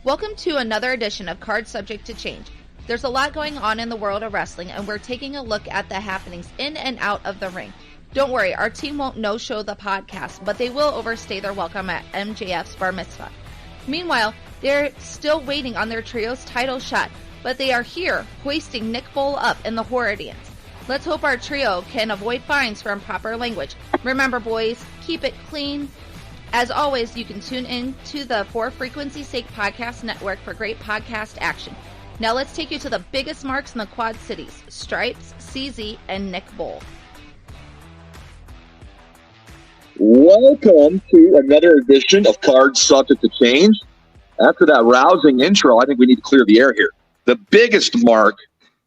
Welcome to another edition of Card Subject to Change. There's a lot going on in the world of wrestling, and we're taking a look at the happenings in and out of the ring. Don't worry, our team won't no-show the podcast, but they will overstay their welcome at MJF's Bar Mitzvah. Meanwhile, they're still waiting on their trio's title shot, but they are here, hoisting Nick Bull up in the Horror Dance. Let's hope our trio can avoid fines for improper language. Remember, boys, keep it clean. As always, you can tune in to the For Frequency's Sake Podcast Network for great podcast action. Now let's take you to the biggest marks in the Quad Cities, Stripes, CZ, and Nick Bull. Welcome to another edition of Card Subject to Change. After that rousing intro, I think we need to clear the air here. The biggest mark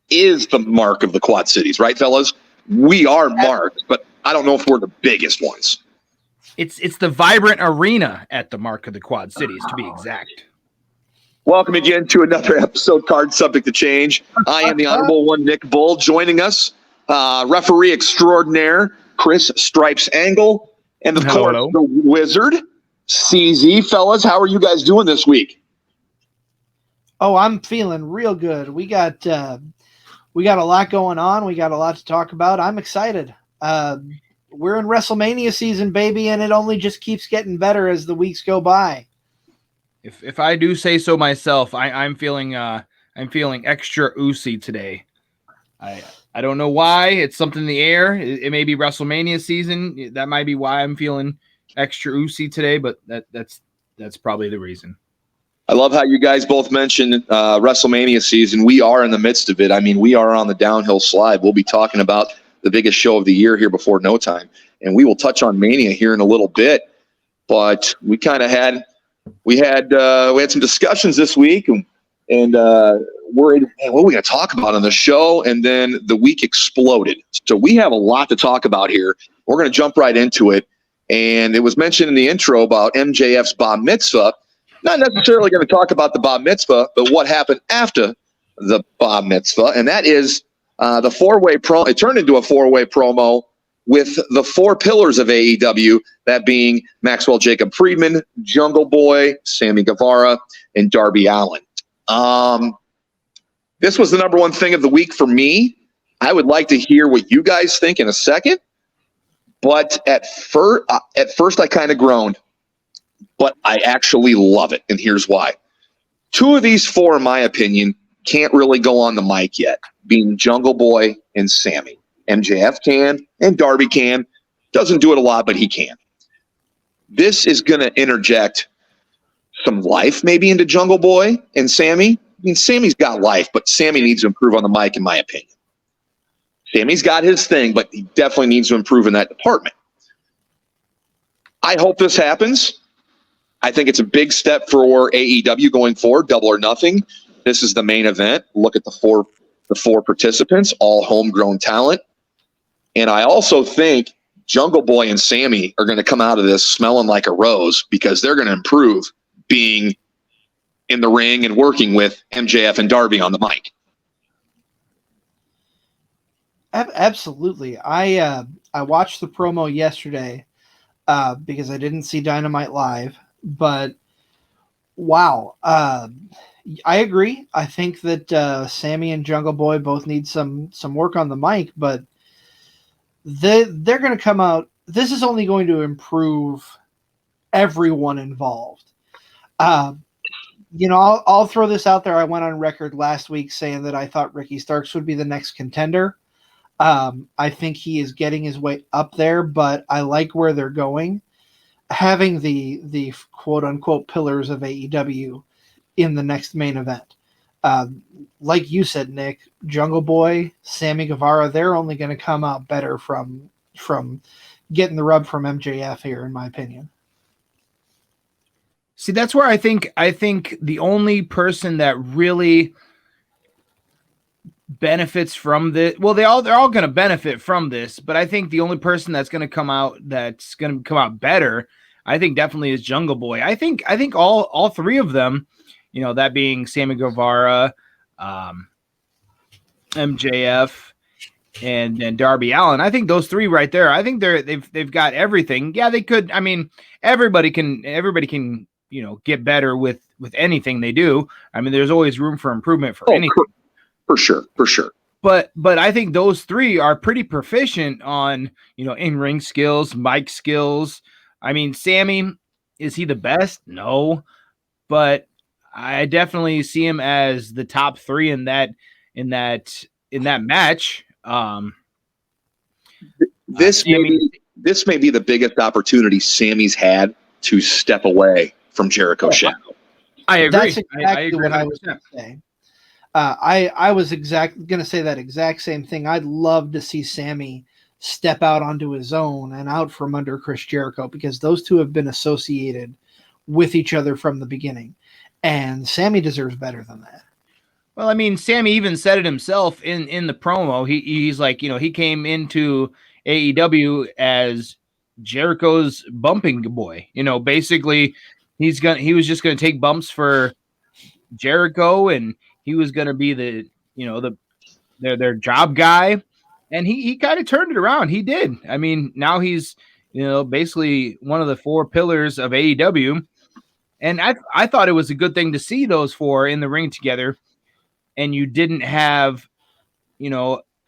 is the mark of the Quad Cities, right, fellas? We are marked, but I don't know if we're the biggest ones. It's the vibrant arena at the mark of the Quad Cities, to be exact. Welcome again to another episode, Card Subject to Change. I am the Honorable One, Nick Bull. Joining us, referee extraordinaire, Chris Stripes Angle, and of course, the Wizard, CZ. Fellas, how are you guys doing this week? Oh, I'm feeling real good. We got a lot going on. We got a lot to talk about. I'm excited. We're in WrestleMania season, baby, and it only just keeps getting better as the weeks go by. If I do say so myself, I'm feeling extra oozy today. I don't know why. It's something in the air. It may be WrestleMania season. That might be why I'm feeling extra oozy today, but that's probably the reason. I love how you guys both mentioned WrestleMania season. We are in the midst of it. I mean, we are on the downhill slide. We'll be talking about the biggest show of the year here before no time, and we will touch on Mania here in a little bit. But we kind of had some discussions this week, and worried, man, what are we going to talk about on the show? And then the week exploded. So we have a lot to talk about here. We're going to jump right into it. And it was mentioned in the intro about MJF's Bar Mitzvah. Not necessarily going to talk about the Bar Mitzvah, but what happened after the Bar Mitzvah. And that is the four-way promo. It turned into a four-way promo with the four pillars of AEW, that being Maxwell Jacob Friedman, Jungle Boy, Sammy Guevara, and Darby Allin. This was the number one thing of the week for me. I would like to hear what you guys think in a second. But at first I kind of groaned. But I actually love it, and here's why. Two of these four, in my opinion, can't really go on the mic yet, being Jungle Boy and Sammy. MJF can, and Darby can. Doesn't do it a lot, but he can. This is going to interject some life maybe into Jungle Boy and Sammy. I mean, Sammy's got life, but Sammy needs to improve on the mic, in my opinion. Sammy's got his thing, but he definitely needs to improve in that department. I hope this happens. I think it's a big step for AEW going forward, Double or Nothing. This is the main event. Look at the four participants, all homegrown talent. And I also think Jungle Boy and Sammy are going to come out of this smelling like a rose, because they're going to improve being in the ring and working with MJF and Darby on the mic. Absolutely. I watched the promo yesterday because I didn't see Dynamite live, but wow. I agree. I think that Sammy and Jungle Boy both need some work on the mic, but they're going to come out. This is only going to improve everyone involved. I'll throw this out there. I went on record last week saying that I thought Ricky Starks would be the next contender. I think he is getting his way up there, but I like where they're going. Having the quote unquote pillars of AEW in the next main event. Like you said, Nick, Jungle Boy, Sammy Guevara, they're only going to come out better from getting the rub from MJF here, in my opinion. See, that's where I think the only person that really benefits from this, well, they're all going to benefit from this, but I think the only person that's going to come out better, I think definitely is Jungle Boy. I think all three of them, that being Sammy Guevara, MJF, and Darby Allin. I think those three right there, I think they've got everything. Yeah, they could. I mean, everybody can get better with anything they do. I mean, there's always room for improvement for anything. For sure. But I think those three are pretty proficient on, in-ring skills, mic skills. I mean, Sammy, is he the best? No, but I definitely see him as the top three in that match. This may be the biggest opportunity Sammy's had to step away from Jericho's shadow. I agree. That's exactly I agree what I was going to say. I was going to say that exact same thing. I'd love to see Sammy step out onto his own and out from under Chris Jericho, because those two have been associated with each other from the beginning, and Sammy deserves better than that. Well, I mean, Sammy even said it himself in the promo. He's like, he came into AEW as Jericho's bumping boy. Basically he was just gonna take bumps for Jericho, and he was gonna be their job guy. And he kind of turned it around. He did. I mean, now he's basically one of the four pillars of AEW. And I thought it was a good thing to see those four in the ring together. And you didn't have,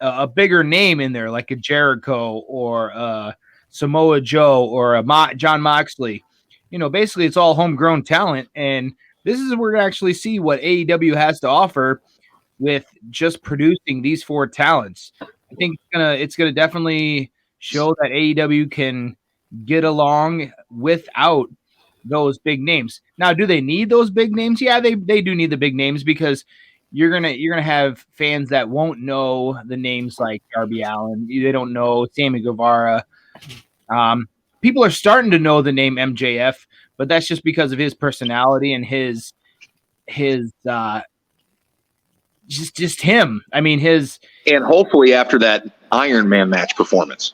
a bigger name in there, like a Jericho or a Samoa Joe or a John Moxley. Basically it's all homegrown talent. And this is where we're going to actually see what AEW has to offer with just producing these four talents. I think it's gonna definitely show that AEW can get along without those big names. Now, do they need those big names? Yeah, they do need the big names, because you're gonna have fans that won't know the names like Darby Allin. They don't know Sammy Guevara. People are starting to know the name MJF, but that's just because of his personality and his just him. I mean, and hopefully after that Iron Man match performance.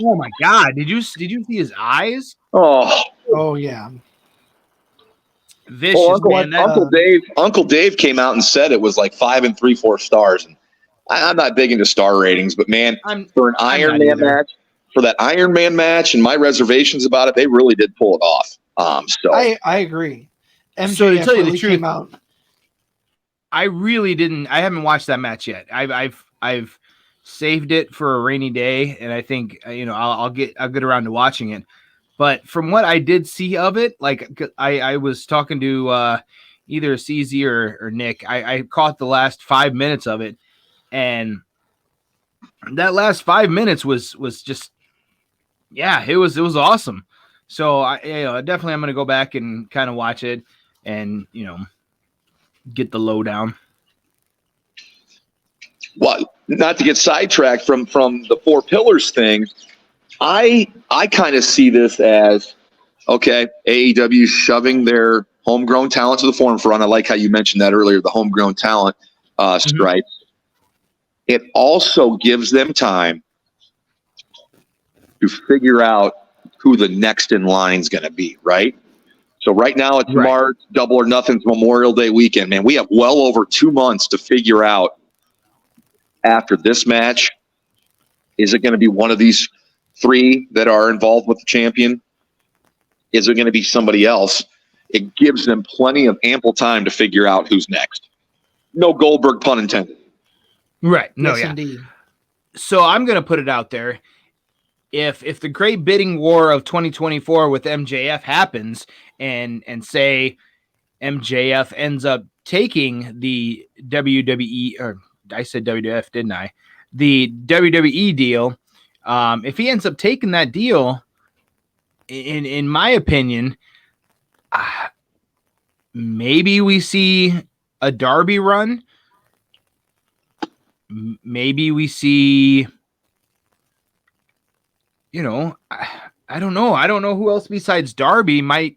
Oh my God! Did you see his eyes? Oh yeah. Vicious, man. Uncle Dave came out and said it was like 5 3/4 stars. And I'm not big into star ratings, but man, for an Iron Man match, for that Iron Man match, and my reservations about it, they really did pull it off. So I agree. MJF so to tell you the truth, came out. I really didn't. I haven't watched that match yet. I've saved it for a rainy day, and I think I'll get around to watching it. But from what I did see of it, like I was talking to either CZ or Nick, I caught the last 5 minutes of it, and that last 5 minutes was just, yeah, it was awesome. So definitely I'm going to go back and kind of watch it and get the lowdown. Well, not to get sidetracked from the four pillars thing, I kind of see this as, okay, AEW shoving their homegrown talent to the forefront. I like how you mentioned that earlier, the homegrown talent stripes. It also gives them time to figure out who the next in line is going to be, right? So right now it's March, Double or Nothing's Memorial Day weekend, man. We have well over 2 months to figure out after this match, is it going to be one of these three that are involved with the champion? Is it going to be somebody else? It gives them plenty of ample time to figure out who's next. No Goldberg, pun intended. Right. No, yes, yeah. Indeed. So I'm going to put it out there. If the great bidding war of 2024 with MJF happens and say MJF ends up taking the WWE, or I said WWF, didn't I? The WWE deal. If he ends up taking that deal, in my opinion, maybe we see a Darby run. Maybe we see, I don't know. I don't know who else besides Darby might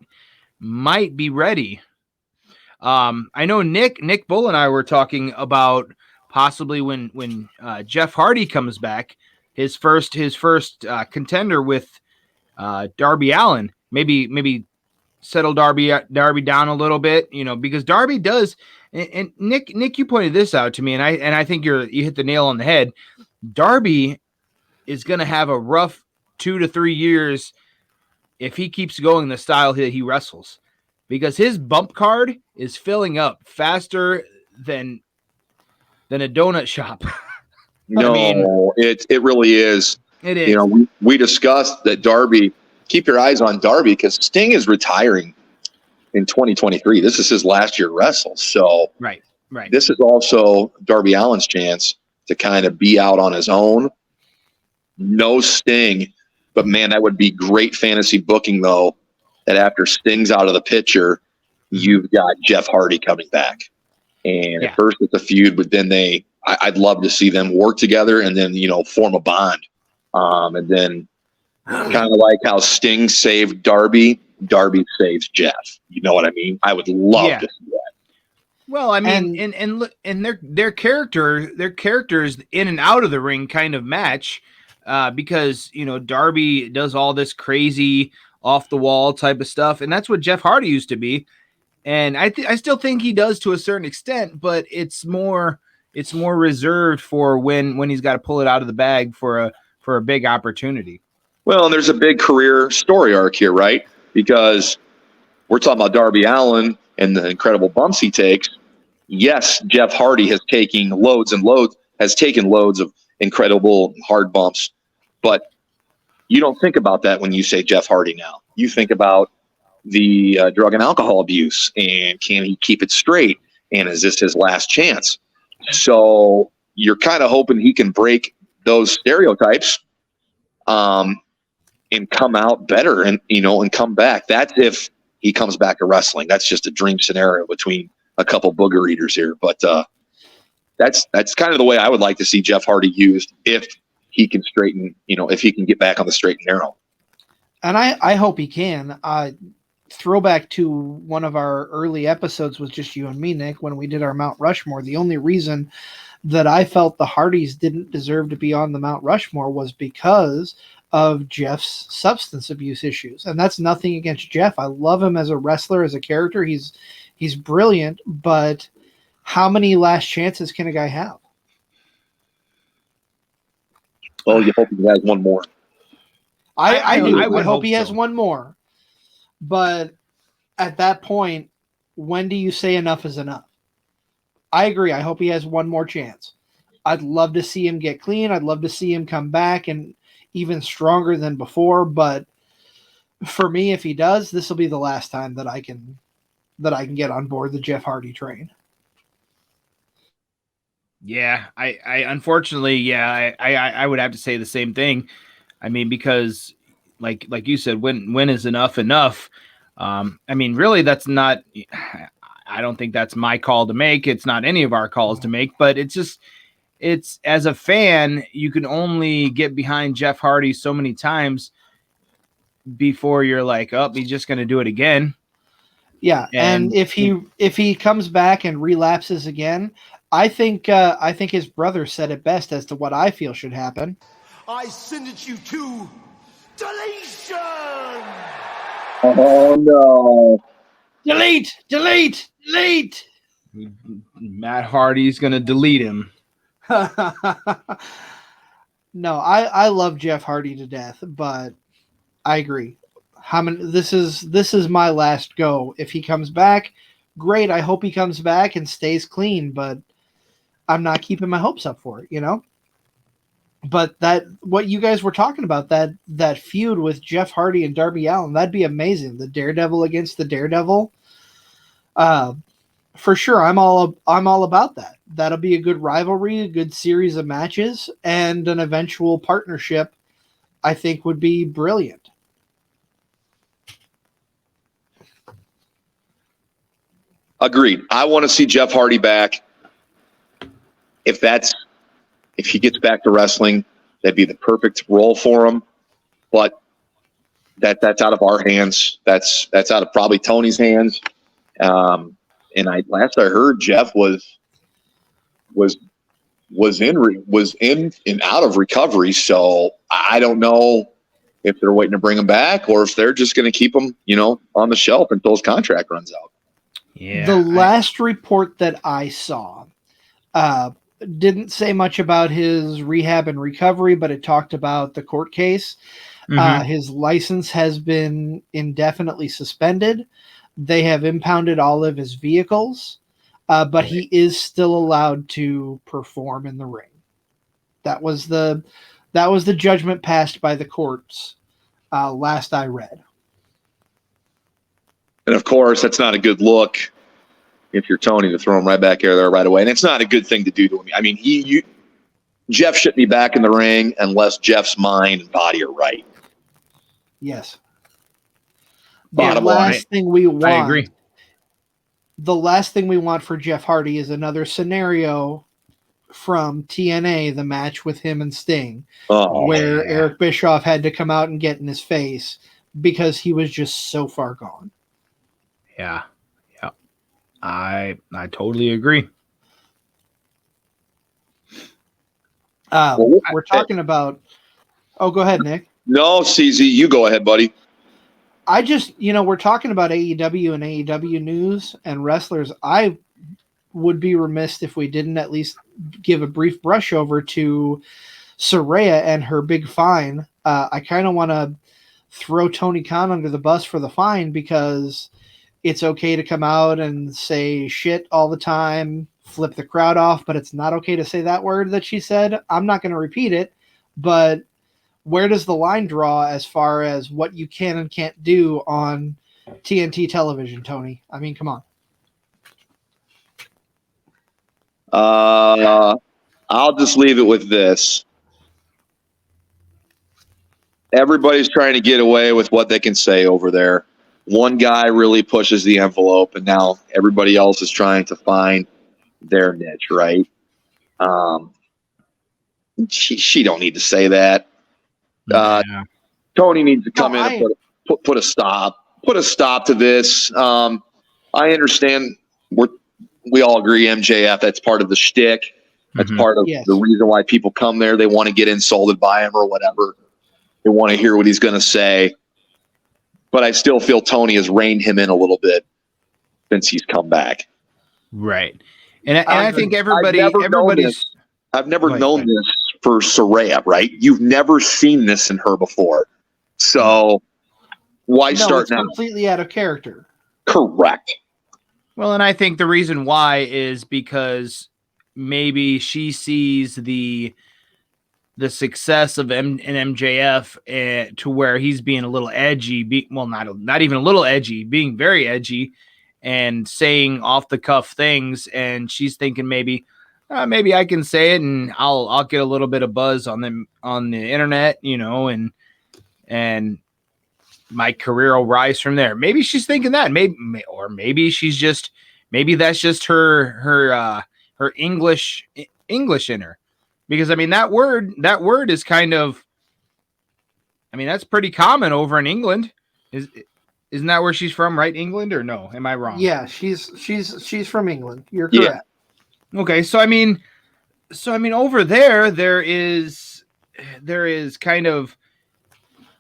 be ready. I know Nick Bull and I were talking about possibly when Jeff Hardy comes back, his first contender with Darby Allin, maybe settle Darby down a little bit, because Darby does. And Nick, you pointed this out to me, and I think you hit the nail on the head. Darby is going to have a rough 2 to 3 years if he keeps going the style that he wrestles. because his bump card is filling up faster than a donut shop. No, it really is. It is. You know, we discussed that Darby. Keep your eyes on Darby because Sting is retiring in 2023. This is his last year wrestle. So Right. this is also Darby Allin's chance to kind of be out on his own. No Sting, but man, that would be great fantasy booking though. That after Sting's out of the picture, you've got Jeff Hardy coming back. And Yeah. at first it's a feud, but then I'd love to see them work together and then, form a bond. And then kind of like how Sting saved Darby, Darby saves Jeff. You know what I mean? I would love to see that. Well, I mean, and look, and their characters in and out of the ring kind of match, because Darby does all this crazy off the wall type of stuff, and that's what Jeff Hardy used to be. And I still think he does to a certain extent, but it's more reserved for when he's got to pull it out of the bag for a big opportunity. Well, and there's a big career story arc here, right? Because we're talking about Darby Allin and the incredible bumps he takes. Yes, Jeff Hardy has taken loads of incredible hard bumps, but you don't think about that when you say Jeff Hardy now. You think about the drug and alcohol abuse, and can he keep it straight? And is this his last chance? So you're kind of hoping he can break those stereotypes, and come out better, and come back. That's if he comes back to wrestling. That's just a dream scenario between a couple booger eaters here, but that's kind of the way I would like to see Jeff Hardy used if he can if he can get back on the straight and narrow. And I hope he can. Throwback to one of our early episodes was just you and me, Nick, when we did our Mount Rushmore. The only reason that I felt the Hardys didn't deserve to be on the Mount Rushmore was because of Jeff's substance abuse issues. And that's nothing against Jeff. I love him as a wrestler, as a character. He's brilliant, but how many last chances can a guy have? Well, you hope he has one more. I do. I would I hope he so. has one more. But at that point, when do you say enough is enough? I agree. I hope he has one more chance. I'd love to see him get clean. I'd love to see him come back and even stronger than before. But for me, if he does, this will be the last time that I can get on board the Jeff Hardy train. Yeah, I unfortunately, I would have to say the same thing. I mean, because like you said, when is enough? I mean, really, that's not. I don't think that's my call to make. It's not any of our calls to make. But it's as a fan, you can only get behind Jeff Hardy so many times before you're like, oh, he's just going to do it again. Yeah, and if he comes back and relapses again, I think his brother said it best as to what I feel should happen. I send it you to deletion. Oh no! Delete. Matt Hardy's going to delete him. No, I love Jeff Hardy to death, but I agree. This is my last go. If he comes back, great. I hope he comes back and stays clean, but I'm not keeping my hopes up for it, But what you guys were talking about, that feud with Jeff Hardy and Darby Allin, that'd be amazing. The Daredevil against the Daredevil. For sure, I'm all about that. That'll be a good rivalry, a good series of matches, and an eventual partnership. I think would be brilliant. Agreed. I want to see Jeff Hardy back. If he gets back to wrestling, that'd be the perfect role for him. But that's out of our hands. That's out of probably Tony's hands. And last I heard, Jeff was in and out of recovery. So I don't know if they're waiting to bring him back or if they're just going to keep him, on the shelf until his contract runs out. Yeah. The last report that I saw didn't say much about his rehab and recovery, but it talked about the court case. Mm-hmm. His license has been indefinitely suspended. They have impounded all of his vehicles, but he is still allowed to perform in the ring. That was the judgment passed by the courts last I read. And of course, that's not a good look if you're Tony to throw him right back there right away. And it's not a good thing to do to him. I mean, Jeff shouldn't be back in the ring unless Jeff's mind and body are right. Yes. Bottom The last thing we want. I agree. The last thing we want for Jeff Hardy is another scenario from TNA, the match with him and Sting, where Eric Bischoff had to come out and get in his face because he was just so far gone. Yeah. I totally agree. We're talking about. Oh, go ahead, Nick. No, CZ, you go ahead, buddy. I just, we're talking about AEW and AEW news and wrestlers. I would be remiss if we didn't at least give a brief brush over to Saraya and her big fine. I kind of want to throw Tony Khan under the bus for the fine because it's okay to come out and say shit all the time, flip the crowd off, but it's not okay to say that word that she said. I'm not going to repeat it, but where does the line draw as far as what you can and can't do on TNT television, Tony? I mean, come on. I'll just leave it with this. Everybody's trying to get away with what they can say over there. One guy really pushes the envelope, and now everybody else is trying to find their niche, right? She don't need to say that. Tony needs to come in and put a stop to this. I understand we all agree MJF, that's part of the shtick. That's part of the reason why people come there. They want to get insulted by him or whatever. They want to hear what he's going to say. But I still feel Tony has reined him in a little bit since he's come back. Right. And I think everybody's. I've never known this for Saraya, right? You've never seen this in her before. So why start now? Completely out of character. Correct. Well, and I think the reason why is because maybe she sees the success of MJF to where he's being a little edgy, not even a little edgy, being very edgy and saying off the cuff things. And she's thinking maybe I can say it and I'll get a little bit of buzz on the internet, and my career will rise from there. Maybe she's thinking that, maybe that's just her English in her. Because that word is kind of, that's pretty common over in England. Isn't that where she's from, right? England, or no? Am I wrong? Yeah, she's from England. You're correct. Yeah. Okay, so over there is kind of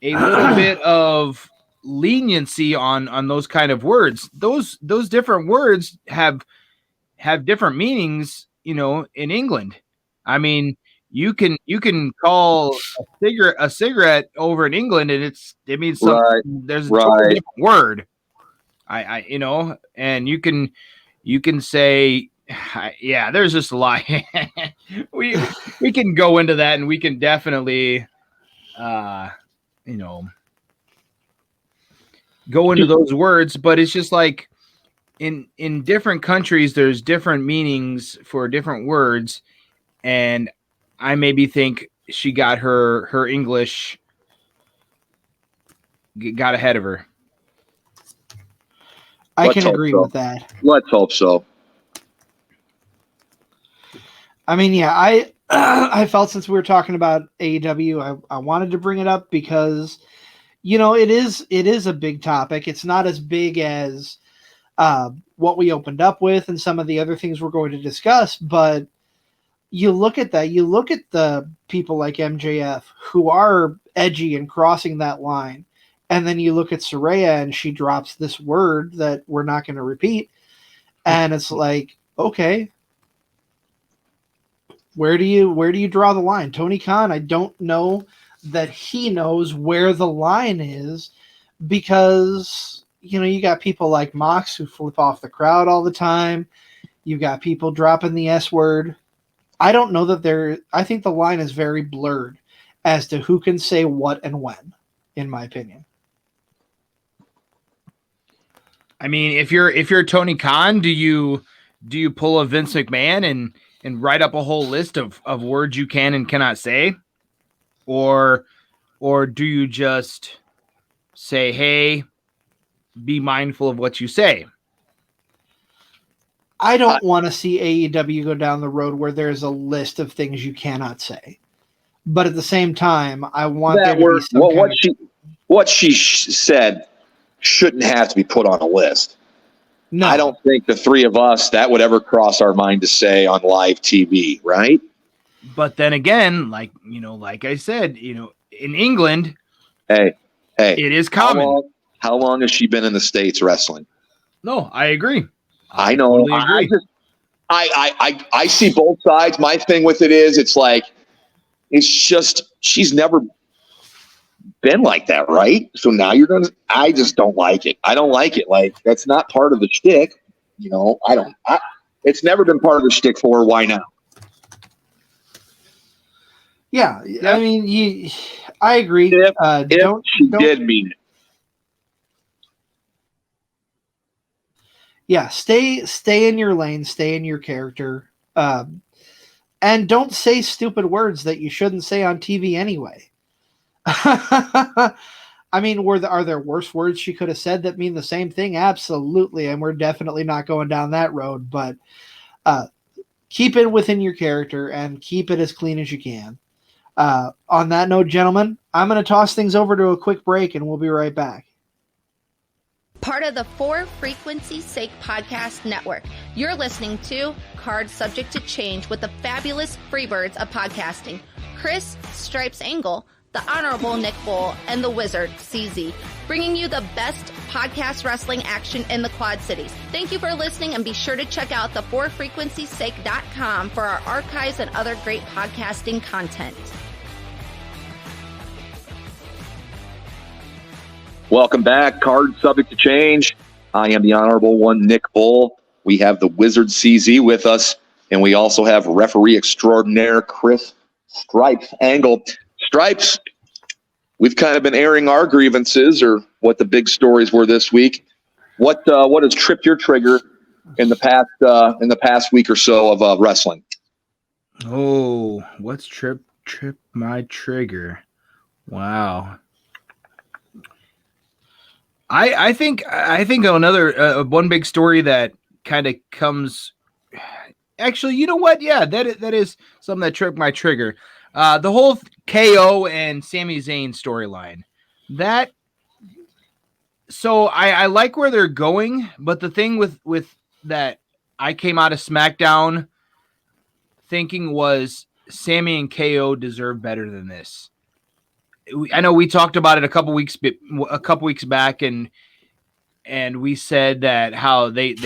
a little bit of leniency on those kind of words. Those different words have different meanings, in England. You can call a cigarette over in England, and it means something. Right. There's a totally different word. And you can say, yeah. There's just a lot. we can go into that, and we can definitely, go into those words. But it's just like in different countries, there's different meanings for different words, and I maybe think she got her English got ahead of her. I can agree with that. Let's hope so. I felt since we were talking about AEW, I wanted to bring it up because, it is a big topic. It's not as big as what we opened up with and some of the other things we're going to discuss, but you look at that, you look at the people like MJF who are edgy and crossing that line. And then you look at Saraya and she drops this word that we're not going to repeat. And it's like, okay, where do you draw the line? Tony Khan, I don't know that he knows where the line is because you got people like Mox who flip off the crowd all the time. You got people dropping the S word. I don't know that I think the line is very blurred as to who can say what and when, in my opinion. I mean, if you're Tony Khan, do you pull a Vince McMahon and write up a whole list of words you can and cannot say? Or do you just say, hey, be mindful of what you say? I don't want to see AEW go down the road where there's a list of things you cannot say. But at the same time, I want there to be some what she said shouldn't have to be put on a list. No. I don't think the three of us, that would ever cross our mind to say on live TV, right? But then again, like I said, in England, hey, it is common. How long has she been in the States wrestling? No, I agree. I know. Totally agree. I see both sides. My thing with it is, it's just she's never been like that, right? So now I just don't like it. I don't like it. Like, that's not part of the shtick. It's never been part of the shtick for her. Why now? Yeah. I mean, I agree. If she did mean it. Yeah, stay in your lane, stay in your character, and don't say stupid words that you shouldn't say on TV anyway. I mean, are there worse words she could have said that mean the same thing? Absolutely, and we're definitely not going down that road. But keep it within your character and keep it as clean as you can. On that note, gentlemen, I'm going to toss things over to a quick break, and we'll be right back. Part of the For Frequency's Sake podcast network. You're listening to Card Subject to Change with the fabulous Freebirds of podcasting, Chris Stripes Angle, the Honorable Nick Bull, and the Wizard CZ, bringing you the best podcast wrestling action in the Quad Cities. Thank you for listening, and be sure to check out the forfrequencysake.com for our archives and other great podcasting content. Welcome back. Card Subject to Change. I am the Honorable One, Nick Bull. We have the Wizard CZ with us, and we also have referee extraordinaire Chris Stripes Angle. Stripes, we've kind of been airing our grievances or what the big stories were this week. What has tripped your trigger in the past week or so of wrestling? Oh, what's tripped my trigger? Wow. I think another one big story that kind of comes. Actually, you know what? Yeah, that is something that tripped my trigger. The whole KO and Sami Zayn storyline. So I like where they're going, but the thing with that, I came out of SmackDown thinking was Sami and KO deserve better than this. I know we talked about it a couple weeks back, and we said that how they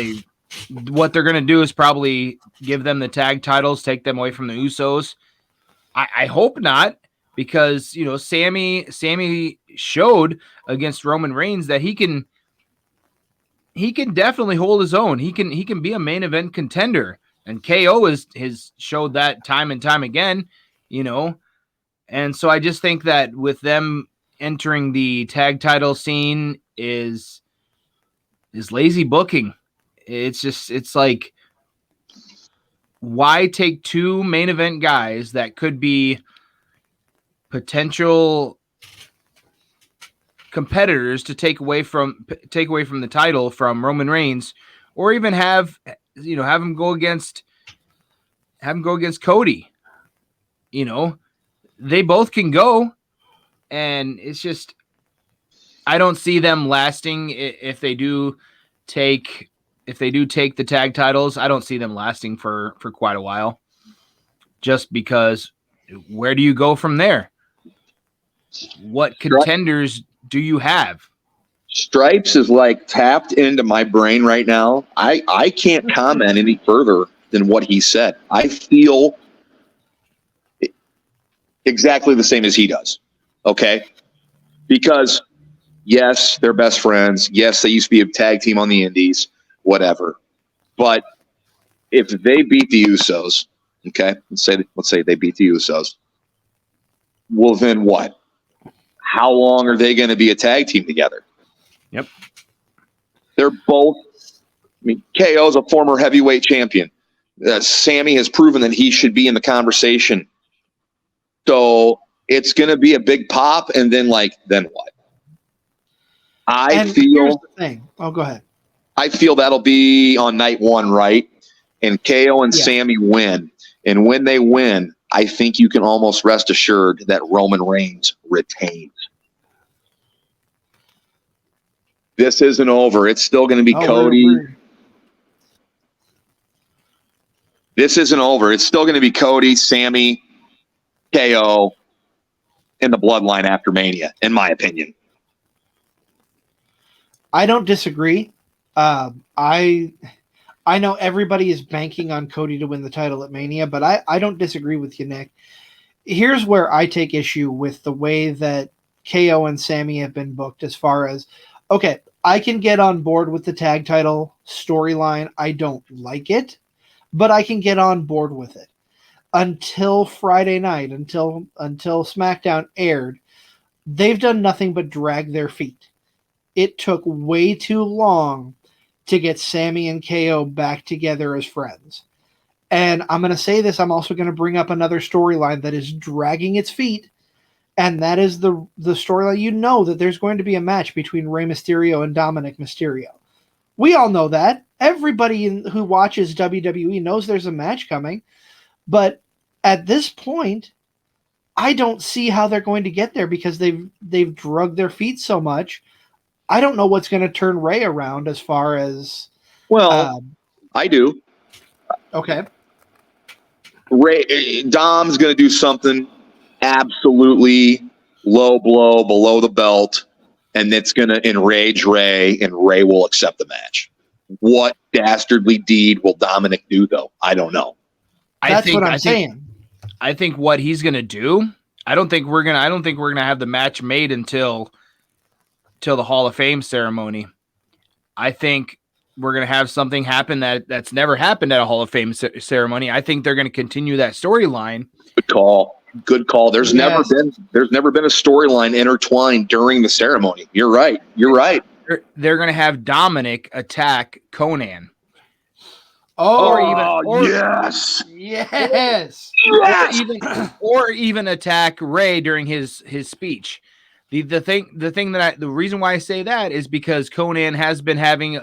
what they're going to do is probably give them the tag titles, take them away from the Usos. I hope not, because Sami showed against Roman Reigns that he can definitely hold his own. He can be a main event contender, and KO has showed that time and time again. And so I just think that with them entering the tag title scene is lazy booking. It's like, why take two main event guys that could be potential competitors to take away from the title from Roman Reigns, or even have him go against Cody. They both can go, and it's just, I don't see them lasting if they do take the tag titles. I don't see them lasting for quite a while, just because where do you go from there? What contenders do you have? Stripes is like tapped into my brain right now. I can't comment any further than what he said. I feel exactly the same as he does. Okay? Because Yes, they're best friends. Yes, they used to be a tag team on the Indies, whatever. But if they beat the Usos, okay, let's say they beat the Usos. Well, then what? How long are they going to be a tag team together? Yep. They're both. I mean, KO is a former heavyweight champion. Sammy has proven that he should be in the conversation. So it's going to be a big pop, and then what? Here's the thing. Oh, go ahead. I feel that'll be on night one, right? And KO and Sammy win. And when they win, I think you can almost rest assured that Roman Reigns retains. This isn't over. It's still going to be Cody. This isn't over. It's still going to be Cody, Sammy, KO, and the Bloodline after Mania, in my opinion. I don't disagree. I know everybody is banking on Cody to win the title at Mania, but I don't disagree with you, Nick. Here's where I take issue with the way that KO and Sammy have been booked as far as, okay, I can get on board with the tag title storyline. I don't like it, but I can get on board with it. Until Friday night, until SmackDown aired, they've done nothing but drag their feet. It took way too long to get Sammy and KO back together as friends. And I'm going to say this, I'm also going to bring up another storyline that is dragging its feet, and that is the storyline. You know that there's going to be a match between Rey Mysterio and Dominic Mysterio. We all know that. Everybody who watches WWE knows there's a match coming. But at this point, I don't see how they're going to get there because they've drugged their feet so much. I don't know what's going to turn Rey around as far as. Well, I do. Okay. Dom's going to do something absolutely low blow below the belt, and it's going to enrage Rey, and Rey will accept the match. What dastardly deed will Dominic do, though? I don't know. That's what I'm saying. I think what he's going to do. I don't think we're gonna have the match made until the Hall of Fame ceremony. I think we're going to have something happen that's never happened at a Hall of Fame ceremony. I think they're going to continue that storyline. Good call. There's never been a storyline intertwined during the ceremony. You're right. They're going to have Dominic attack Conan. Yes. Or even attack Rey during his speech. The reason why I say that is because Conan has been having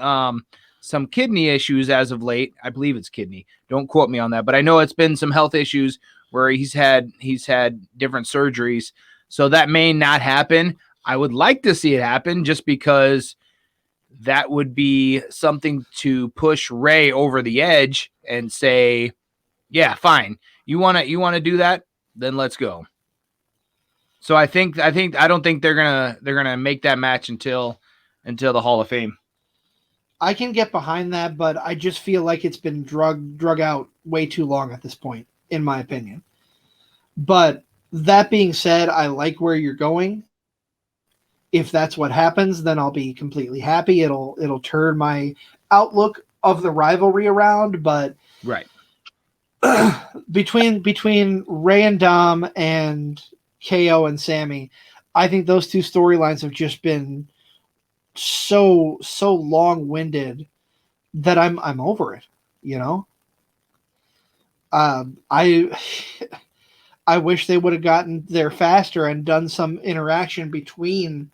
some kidney issues as of late. I believe it's kidney. Don't quote me on that, but I know it's been some health issues where he's had different surgeries. So that may not happen. I would like to see it happen just because that would be something to push Rey over the edge and say, yeah, fine. You want to do that? Then let's go. So I don't think they're gonna make that match until the Hall of Fame. I can get behind that, but I just feel like it's been drug out way too long at this point, in my opinion. But that being said, I like where you're going. If that's what happens, then I'll be completely happy. It'll turn my outlook of the rivalry around. But right between Rey and Dom and KO and Sammy, I think those two storylines have just been so long-winded that I'm over it. You know, I wish they would have gotten there faster and done some interaction between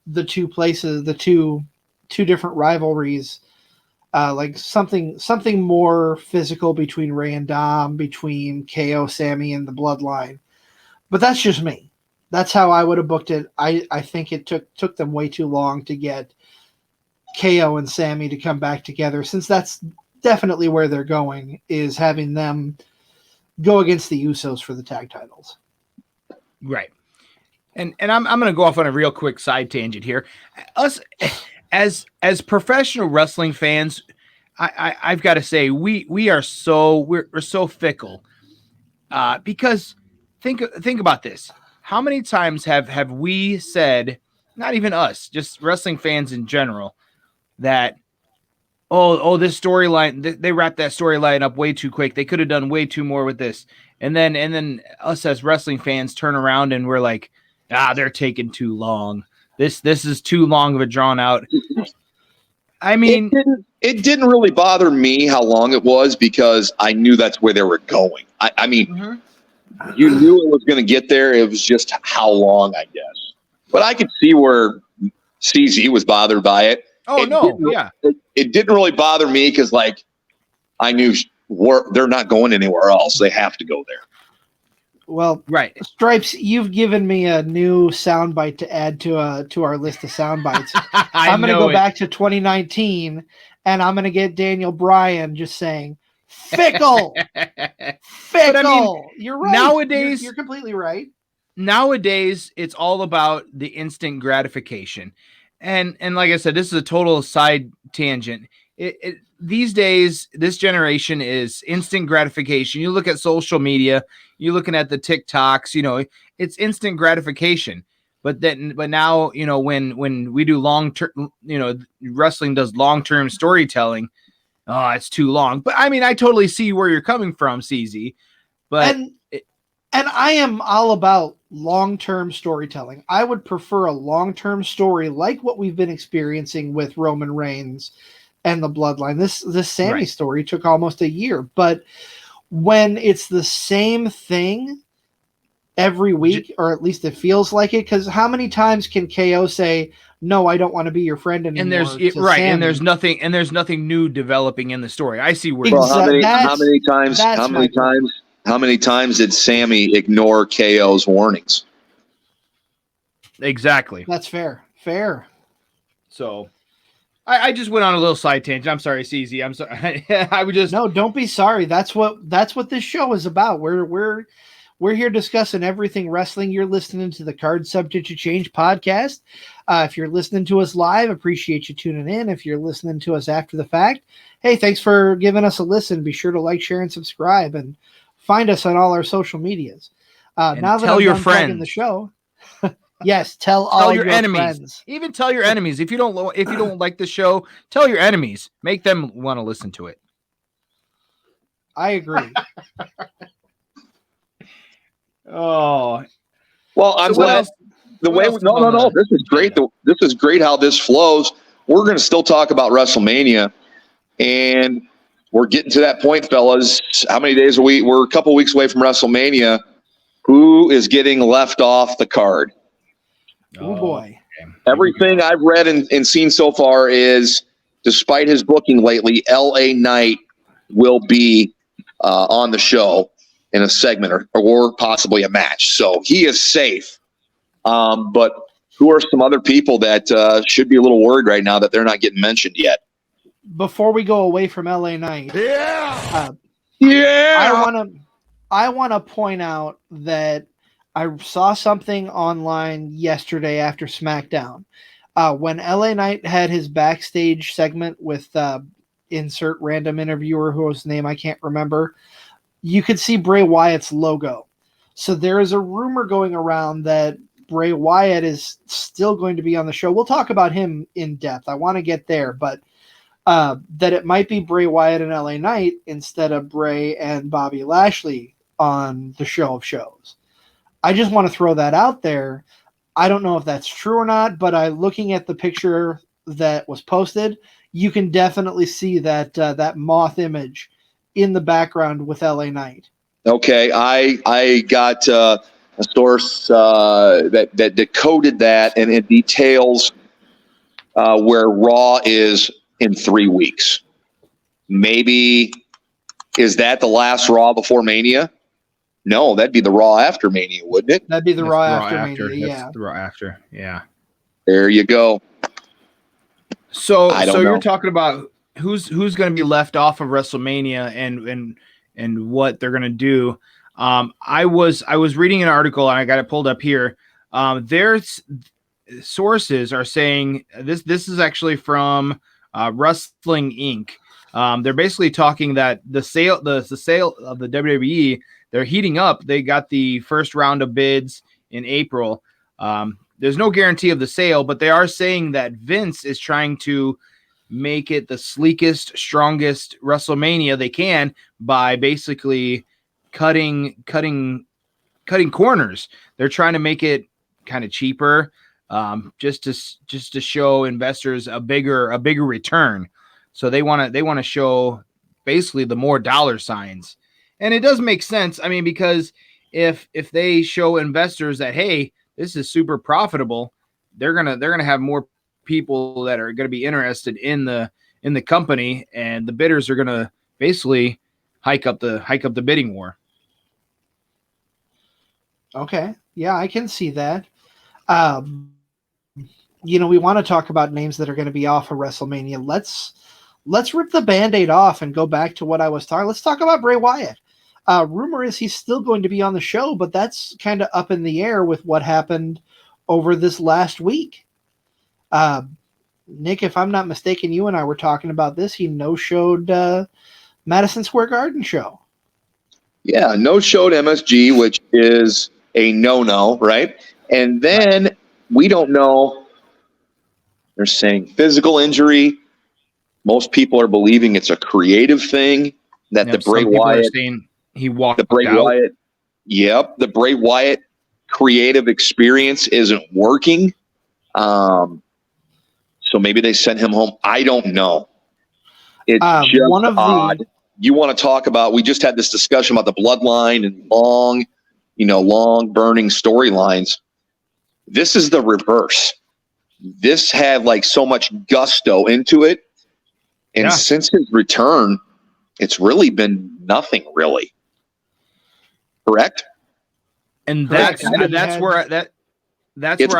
the two places, the two different rivalries, like something more physical between Rey and Dom, between KO, Sammy, and the Bloodline. But that's just me. That's how I would have booked it. I think it took them way too long to get KO and Sammy to come back together, since that's definitely where they're going, is having them go against the Usos for the tag titles. Right. And I'm going to go off on a real quick side tangent here. Us as professional wrestling fans, I've got to say we're so fickle. Because think about this. How many times have we said not even us, just wrestling fans in general, that this storyline, they wrapped that storyline up way too quick. They could have done way too more with this. And then us as wrestling fans turn around and we're like, they're taking too long. This is too long of a drawn out. I mean, it didn't really bother me how long it was because I knew that's where they were going. I mean, you knew it was going to get there. It was just how long, I guess. But I could see where CZ was bothered by it. It didn't really bother me because, like, I knew they're not going anywhere else. They have to go there. Well, right. Stripes, you've given me a new soundbite to add to our list of sound bites. I'm going to go back to 2019, and I'm going to get Daniel Bryan just saying, fickle, fickle. I mean, you're right. Nowadays, you're completely right. Nowadays, it's all about the instant gratification. And like I said, this is a total side tangent. These days, this generation is instant gratification. You look at social media, you're looking at the TikToks, it's instant gratification. But now, when we do long-term, wrestling does long-term storytelling, it's too long. But I mean, I totally see where you're coming from, CZ. But and I am all about long-term storytelling. I would prefer a long-term story like what we've been experiencing with Roman Reigns and the Bloodline. This Sammy story took almost a year, but when it's the same thing every week, or at least it feels like it, because how many times can KO say, "No, I don't want to be your friend anymore"? And there's nothing new developing in the story. I see where. Well, how many times did Sammy ignore KO's warnings? Exactly. That's fair. So, I just went on a little side tangent. I'm sorry, CZ. I'm sorry. I would just no. Don't be sorry. That's what this show is about. We're here discussing everything wrestling. You're listening to the Card Subject to Change podcast. If you're listening to us live, appreciate you tuning in. If you're listening to us after the fact, hey, thanks for giving us a listen. Be sure to like, share, and subscribe, and find us on all our social medias. Now that tell I'm your done friends plugging the show. Yes, tell all your enemies. Friends. Even tell your enemies. If you don't like the show, tell your enemies. Make them want to listen to it. I agree. Oh, well, I'm glad the way. No. This is great. This is great how this flows. We're going to still talk about WrestleMania, and we're getting to that point, fellas. How many days a week? We're a couple weeks away from WrestleMania. Who is getting left off the card? Oh boy. Everything I've read and seen so far is, despite his booking lately, LA Knight will be on the show in a segment or possibly a match. So he is safe. But who are some other people that should be a little worried right now that they're not getting mentioned yet? Before we go away from LA Knight, I want to point out that I saw something online yesterday after SmackDown. When LA Knight had his backstage segment with insert random interviewer whose name I can't remember, you could see Bray Wyatt's logo. So there is a rumor going around that Bray Wyatt is still going to be on the show. We'll talk about him in depth. I want to get there, but that it might be Bray Wyatt and LA Knight instead of Bray and Bobby Lashley on the show of shows. I just want to throw that out there. I don't know if that's true or not, but looking at the picture that was posted, you can definitely see that moth image in the background with LA Knight. Okay, I got a source that decoded that, and it details where Raw is in 3 weeks. Maybe is that the last Raw before Mania? No, that'd be the Raw after Mania, wouldn't it? That'd be the Raw after Mania, yeah. The Raw after, yeah. There you go. So you're talking about who's going to be left off of WrestleMania and what they're going to do. I was reading an article and I got it pulled up here. There's sources are saying this is actually from Wrestling Inc. They're basically talking that the sale of the WWE, they're heating up. They got the first round of bids in April. there's no guarantee of the sale, but they are saying that Vince is trying to make it the sleekest, strongest WrestleMania they can by basically cutting corners. They're trying to make it kind of cheaper, just to show investors a bigger return. So they want to show basically the more dollar signs, and it does make sense. I mean, because if they show investors that, hey, this is super profitable, they're gonna have more people that are going to be interested in the company, and the bidders are going to basically hike up the bidding war. Okay. Yeah, I can see that. We want to talk about names that are going to be off of WrestleMania. Let's rip the Band-Aid off and go back to what I was talking. Let's talk about Bray Wyatt. Rumor is he's still going to be on the show, but that's kind of up in the air with what happened over this last week. Nick, if I'm not mistaken, you and I were talking about this. He no-showed Madison Square Garden show. Yeah, no-showed MSG, which is a no-no, right? And then we don't know. They're saying physical injury. Most people are believing it's a creative thing that the Bray Wyatt he walked the Bray out. Wyatt. Yep, the Bray Wyatt creative experience isn't working. So maybe they sent him home. I don't know. It's just odd. You want to talk about? We just had this discussion about the bloodline and long burning storylines. This is the reverse. This had like so much gusto into it, and since his return, it's really been nothing really. Correct. And that's where I think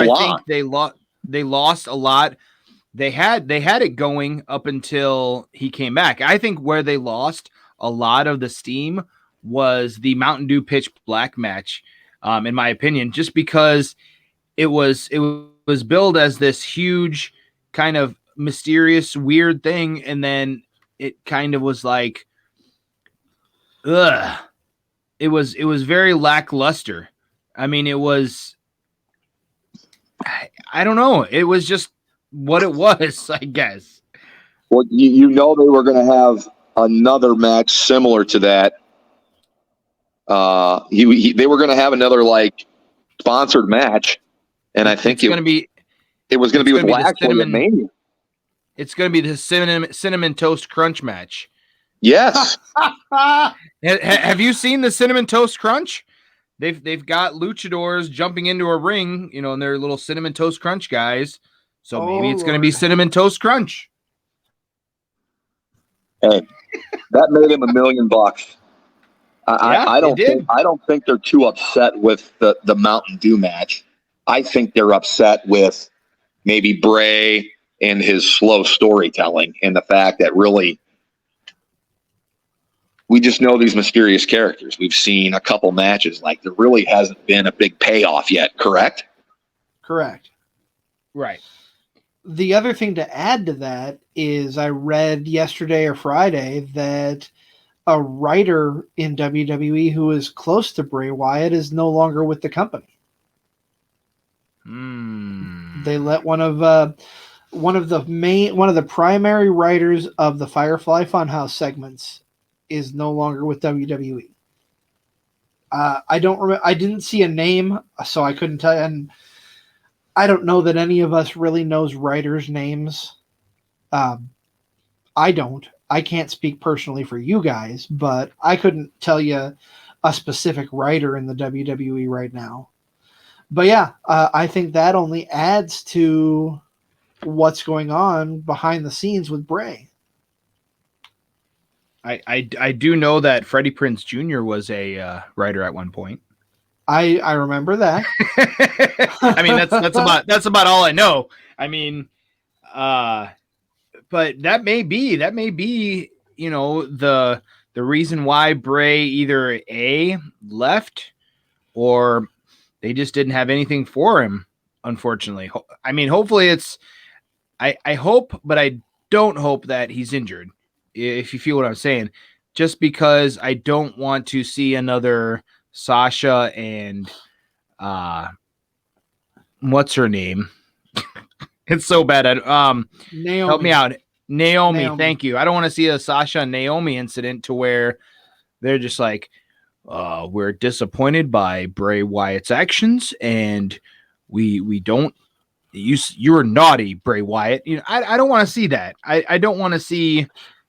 they lost a lot. They had it going up until he came back. I think where they lost a lot of the steam was the Mountain Dew Pitch Black match, in my opinion, just because it was billed as this huge kind of mysterious, weird thing, and then it kind of was like, ugh. It was very lackluster. I mean, it was, I don't know. It was just what it was, I guess. Well, they were going to have another match similar to that. They were going to have another like sponsored match, and I think it was going to be with Lashley and Mania. It's going to be the cinnamon toast crunch match. Yes. Have you seen the Cinnamon Toast Crunch? They've got luchadors jumping into a ring, and they're little Cinnamon Toast Crunch guys. So maybe it's going to be Cinnamon Toast Crunch. Hey, that made him $1 million. I don't think they're too upset with the Mountain Dew match. I think they're upset with maybe Bray and his slow storytelling and the fact that really we just know these mysterious characters. We've seen a couple matches. Like, there really hasn't been a big payoff yet, correct? Correct. Right. The other thing to add to that is I read yesterday or Friday that a writer in WWE who is close to Bray Wyatt is no longer with the company. They let one of the primary writers of the Firefly Funhouse segments is no longer with WWE. I don't remember. I didn't see a name, so I couldn't tell you. And I don't know that any of us really knows writers' names. I don't. I can't speak personally for you guys, but I couldn't tell you a specific writer in the WWE right now. But yeah, I think that only adds to what's going on behind the scenes with Bray. I do know that Freddie Prinze Jr. was a writer at one point. I remember that. I mean, that's about all I know. I mean, but that may be the reason why Bray either A, left, or they just didn't have anything for him, unfortunately. I mean, hopefully it's I hope, but I don't hope that he's injured, if you feel what I'm saying, just because I don't want to see another Sasha and what's her name? It's so bad. Naomi. Help me out. Naomi, Naomi. thank you. I don't want to see a Sasha and Naomi incident to where they're just like, we're disappointed by Bray Wyatt's actions, and we don't. You're naughty, Bray Wyatt. I don't want to see that. I don't want to see,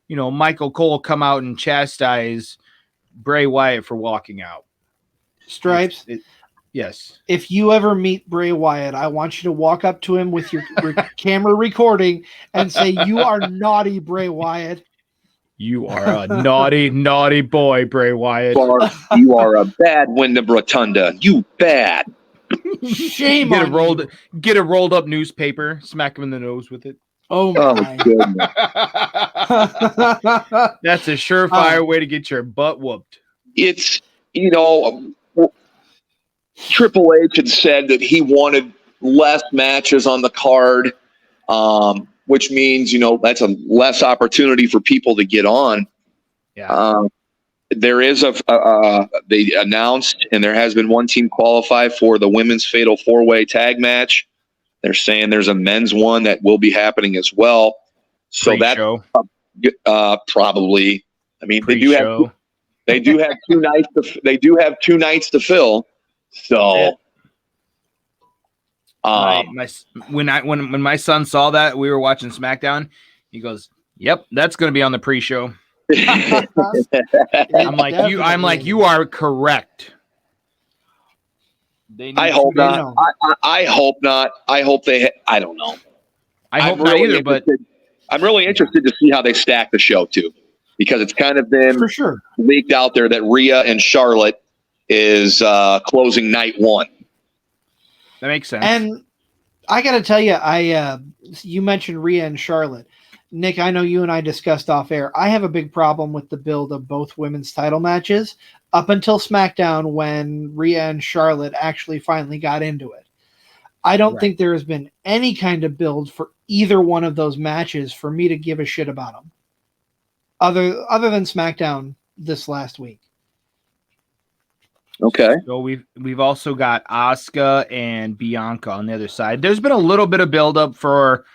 Michael Cole come out and chastise Bray Wyatt for walking out. Stripes. Yes. If you ever meet Bray Wyatt, I want you to walk up to him with your camera recording and say, "You are naughty, Bray Wyatt. You are a naughty, naughty boy, Bray Wyatt. You are a bad Wyndham Rotunda. You bad." Shame Get on a rolled up newspaper, smack him in the nose with it. Oh Oh, my. goodness. That's a surefire way to get your butt whooped. It's, Triple H had said that he wanted less matches on the card, which means, that's a less opportunity for people to get on. Yeah. There is they announced, and there has been one team qualify for the women's fatal 4-way tag match. They're saying there's a men's one that will be happening as well. So Pre-show. that probably, Pre-show. they do have 2 nights. They do have 2 nights to fill. So, when my son saw that, we were watching SmackDown. He goes, "Yep, that's going to be on the pre-show." I'm like, you are correct. I hope not. I hope not. I hope they. I don't know. I hope not either. But I'm really interested to see how they stack the show too, because it's kind of been For sure. leaked out there that Rhea and Charlotte is closing night 1. that makes sense. And I got to tell you, you mentioned Rhea and Charlotte. Nick, I know you and I discussed off air. I have a big problem with the build of both women's title matches up until SmackDown when Rhea and Charlotte actually finally got into it. I don't think there has been any kind of build for either one of those matches for me to give a shit about them. Other than SmackDown this last week. Okay. So we've also got Asuka and Bianca on the other side. There's been a little bit of buildup for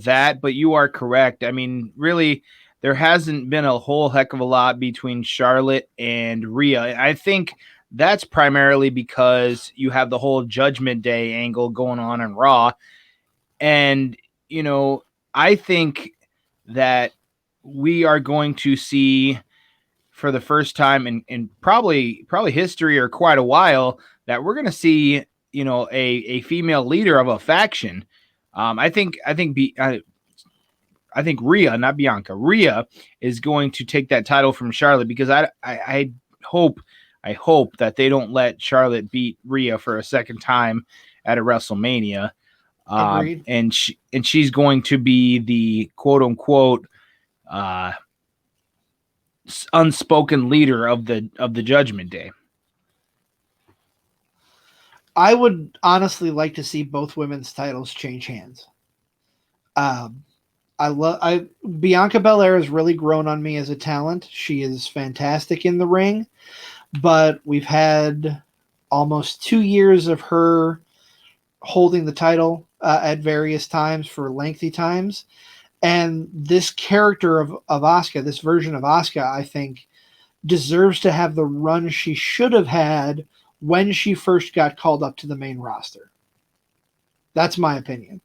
that, but you are correct. I mean, really, there hasn't been a whole heck of a lot between Charlotte and Rhea. I think that's primarily because you have the whole Judgment Day angle going on in Raw. And, I think that we are going to see for the first time in probably history or quite a while that we're going to see, a female leader of a faction. I think Rhea, not Bianca, Rhea is going to take that title from Charlotte, because I hope that they don't let Charlotte beat Rhea for a second time at a WrestleMania. Agreed. And she's going to be the quote unquote unspoken leader of the Judgment Day. I would honestly like to see both women's titles change hands. Bianca Belair has really grown on me as a talent. She is fantastic in the ring, but we've had almost 2 years of her holding the title at various times for lengthy times. And this character of Asuka, this version of Asuka, I think, deserves to have the run she should have had when she first got called up to the main roster. That's my opinion.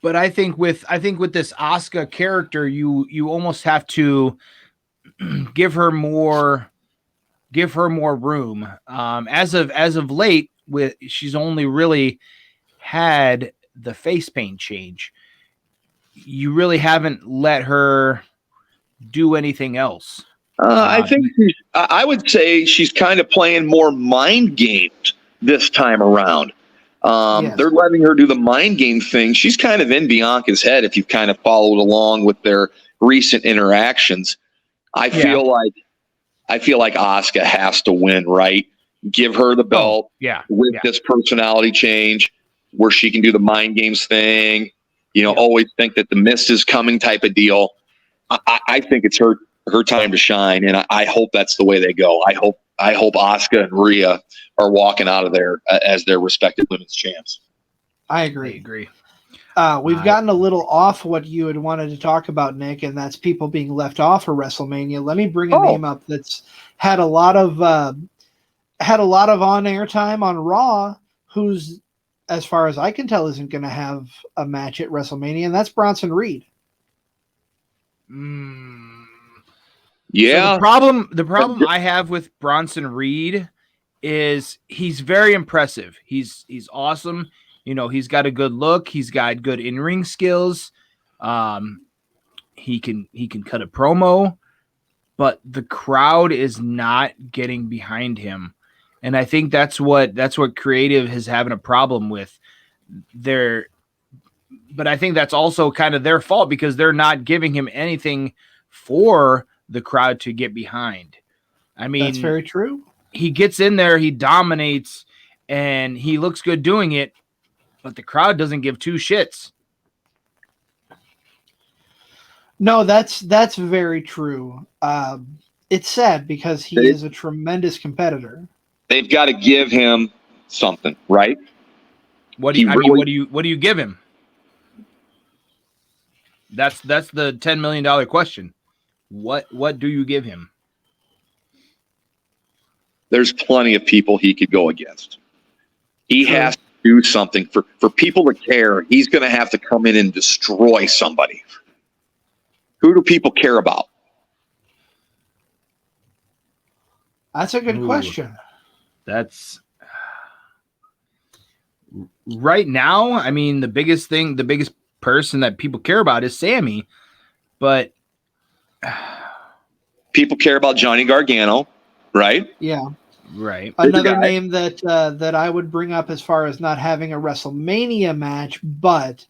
But I think with this Asuka character, you almost have to give her more room. As of late, she's only really had the face paint change. You really haven't let her do anything else. I would say she's kind of playing more mind games this time around. Yes. They're letting her do the mind game thing. She's kind of in Bianca's head if you've kind of followed along with their recent interactions. I feel like Asuka has to win, right? Give her the belt with this personality change where she can do the mind games thing. Always think that the mist is coming type of deal. I think it's her time to shine, and I hope that's the way they go. I hope I hope Asuka and Rhea are walking out of there as their respective women's champs. I I agree. agree. We've gotten a little off what you had wanted to talk about, Nick, and that's people being left off of WrestleMania. Let me bring a name up that's had a lot of on-air time on Raw, who's, as far as I can tell, isn't going to have a match at WrestleMania, and that's Bronson Reed. Yeah. So the problem I have with Bronson Reed is he's very impressive. He's awesome. You know, he's got a good look. He's got good in-ring skills. He can cut a promo, but the crowd is not getting behind him. And I think that's what creative is having a problem with. But I think that's also kind of their fault because they're not giving him anything for the crowd to get behind. I mean, That's very true. He gets in there, he dominates, and he looks good doing it, but the crowd doesn't give two shits. No, that's very true. It's sad because he is a tremendous competitor. They've got to give him something, right? What do you give him? That's the $10 million question. What do you give him? There's plenty of people he could go against. He has to do something for people to care. He's going to have to come in and destroy somebody. Who do people care about? That's a good question. That's right now. I mean, the biggest person that people care about is Sammy, but people care about Johnny Gargano, right? Yeah. Right. Another name that I would bring up as far as not having a WrestleMania match, but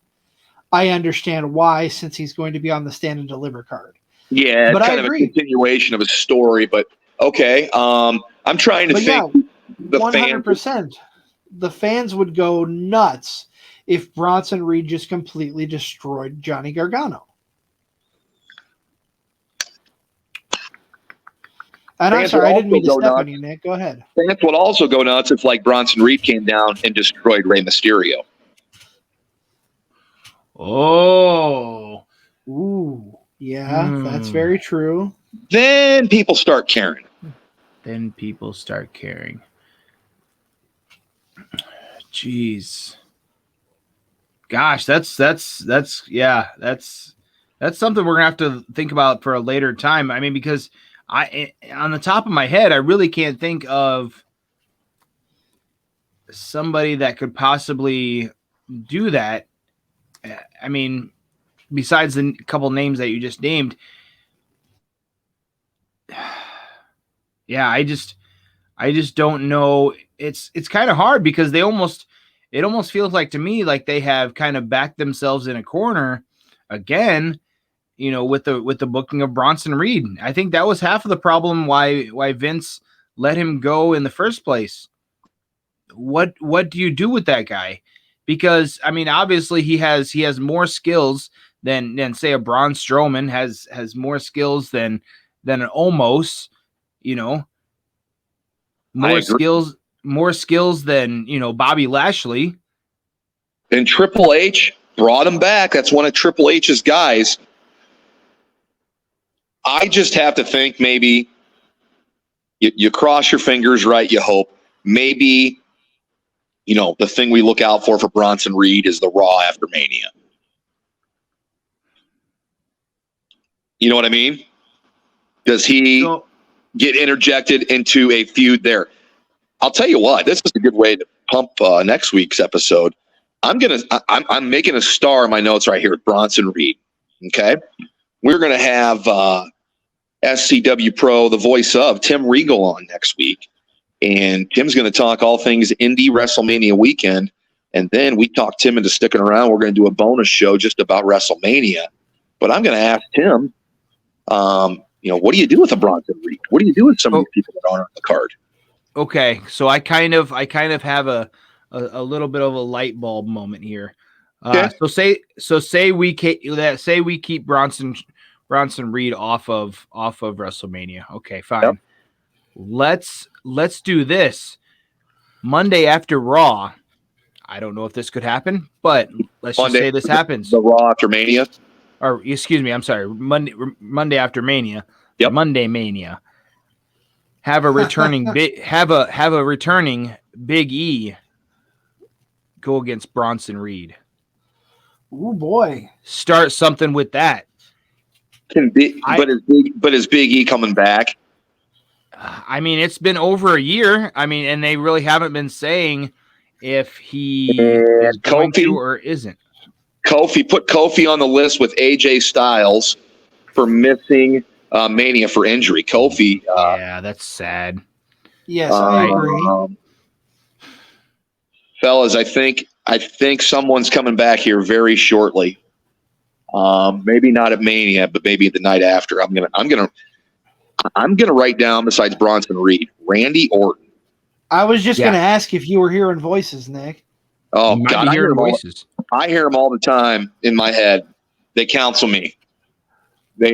I understand why, since he's going to be on the Stand and Deliver card. Yeah, but it's kind of a continuation of a story, but okay. I'm trying to think. Yeah, the 100%. The fans would go nuts if Bronson Reed just completely destroyed Johnny Gargano. And I'm sorry, I didn't mean to step on you, Nick. Go ahead. Fans would also go nuts if, like, Bronson Reed came down and destroyed Rey Mysterio. Oh. Ooh. Yeah, that's very true. Then people start caring. Jeez. Gosh, that's something we're gonna have to think about for a later time. I mean, because on the top of my head, I really can't think of somebody that could possibly do that. I mean, besides the couple names that you just named. Yeah, I just don't know. It's kind of hard because it almost feels like to me like they have kind of backed themselves in a corner again, you know, with the booking of Bronson Reed. I think that was half of the problem why Vince let him go in the first place. What do you do with that guy? Because I mean, obviously he has more skills than say a Braun Strowman has more skills than an Omos, you know, more skills than, you know, Bobby Lashley. And Triple H brought him back. That's one of Triple H's guys. I just have to think maybe you cross your fingers, right? You hope. Maybe, you know, the thing we look out for Bronson Reed is the Raw after Mania. You know what I mean? Does he get interjected into a feud there? I'll tell you what, this is a good way to pump next week's episode. I'm making a star in my notes right here with Bronson Reed. Okay. We're going to have SCW Pro, the voice of Tim Regal, on next week. And Tim's going to talk all things indie WrestleMania weekend. And then we talk Tim into sticking around. We're going to do a bonus show just about WrestleMania. But I'm going to ask Tim, you know, what do you do with a Bronson Reed? What do you do with some of these people that aren't on the card? Okay, so I kind of have a little bit of a light bulb moment here. Okay. So say we keep Bronson Reed off of WrestleMania. Okay, fine. let's do this Monday after Raw. I don't know if this could happen, but let's just say this happens. The Raw after Mania. Or excuse me, I'm sorry. Monday after Mania. Yep. Monday Mania. Have a returning have a returning Big E go against Bronson Reed. Oh boy. Start something with that. But is Big E coming back? I mean, it's been over a year. I mean, and they really haven't been saying if he is going to or isn't. Put Kofi on the list with AJ Styles for missing Mania for injury. Kofi. Yeah, that's sad. Yes, I agree. Fellas, I think someone's coming back here very shortly. Maybe not at Mania, but maybe the night after. I'm gonna write down, besides Bronson Reed, Randy Orton. I was just going to ask if you were hearing voices, Nick. Oh God, I hear voices. I hear them all the time in my head. They counsel me. They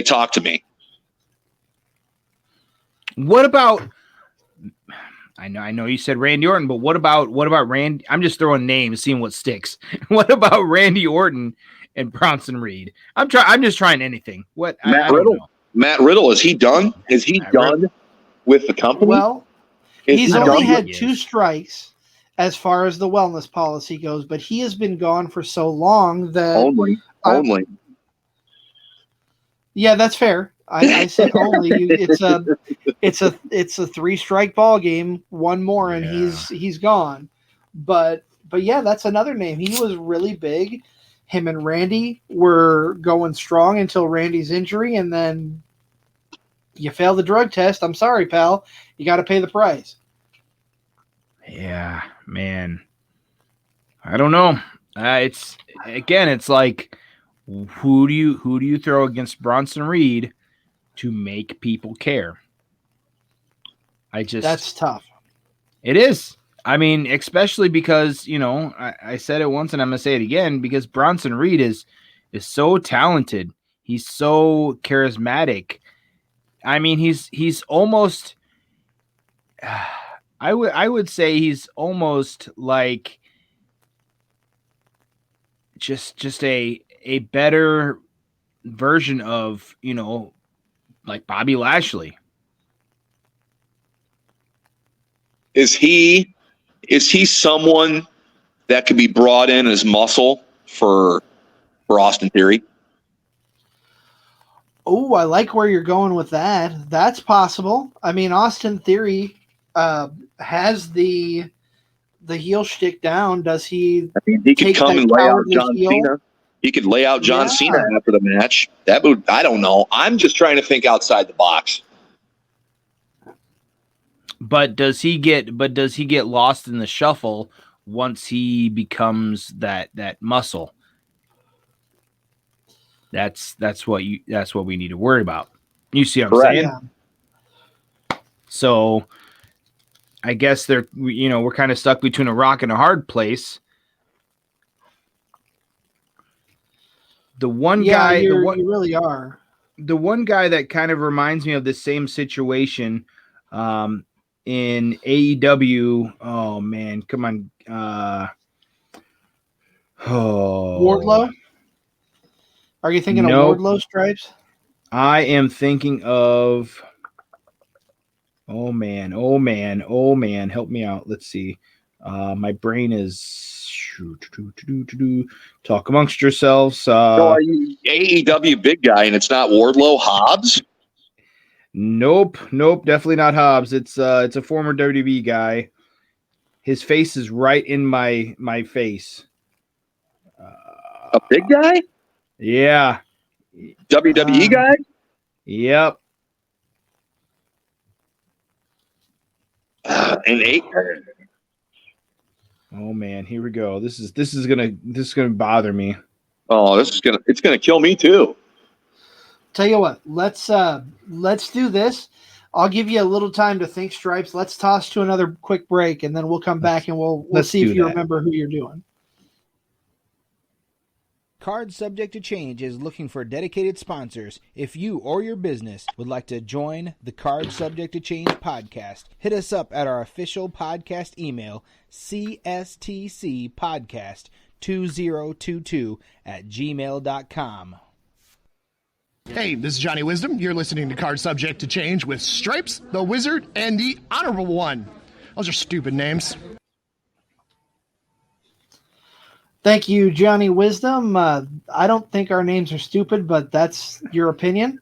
talk to me. What about? I know you said Randy Orton, but what about Randy? I'm just throwing names, seeing what sticks. What about Randy Orton and Bronson Reed? I'm just trying anything. What? Matt Riddle. Matt Riddle, is he done? Is he done with the company? Well, he's only had 2 strikes as far as the wellness policy goes, but he has been gone for so long that only. Yeah, that's fair. I said only. It's a 3-strike ball game. One more and he's gone. But yeah, that's another name. He was really big. Him and Randy were going strong until Randy's injury, and then you fail the drug test. I'm sorry, pal. You got to pay the price. Yeah, man. I don't know. It's like, who do you throw against Bronson Reed to make people care? That's tough. It is. I mean, especially because, I said it once and I'm going to say it again, because Bronson Reed is so talented. He's so charismatic. I mean, he's almost, I would say he's almost like just a better version of, like Bobby Lashley. Is he someone that could be brought in as muscle for Austin Theory? Oh, I like where you're going with that. That's possible. I mean, Austin Theory has the heel shtick down. Does he? I mean, he could come and lay out John Cena. He could lay out John Cena after the match. That would, I don't know. I'm just trying to think outside the box. But does he get lost in the shuffle once he becomes that muscle? That's what we need to worry about. You see what I'm saying? Yeah. So I guess we're kind of stuck between a rock and a hard place. The one guy, you really are. The one guy that kind of reminds me of the same situation in AEW. Oh man, come on. Wardlow? Are you thinking of Wardlow stripes? I am thinking of oh man, help me out. Let's see. My brain is talk amongst yourselves. Are you AEW big guy and it's not Wardlow? Hobbs? Nope, definitely not Hobbs. It's a former WWE guy. His face is right in my face. A big guy? Yeah. WWE guy? Yep. And 8. Oh man, here we go. This is gonna bother me. Oh, it's gonna kill me too. Tell you what, let's do this. I'll give you a little time to think, Stripes. Let's toss to another quick break, and then we'll come back and we'll see if you remember who you're doing. Card Subject to Change is looking for dedicated sponsors. If you or your business would like to join the Card Subject to Change podcast, hit us up at our official podcast email, cstcpodcast2022@gmail.com. Hey, this is Johnny Wisdom. You're listening to Card Subject to Change with Stripes, the Wizard, and the Honorable One. Those are stupid names. Thank you, Johnny Wisdom. I don't think our names are stupid, but that's your opinion.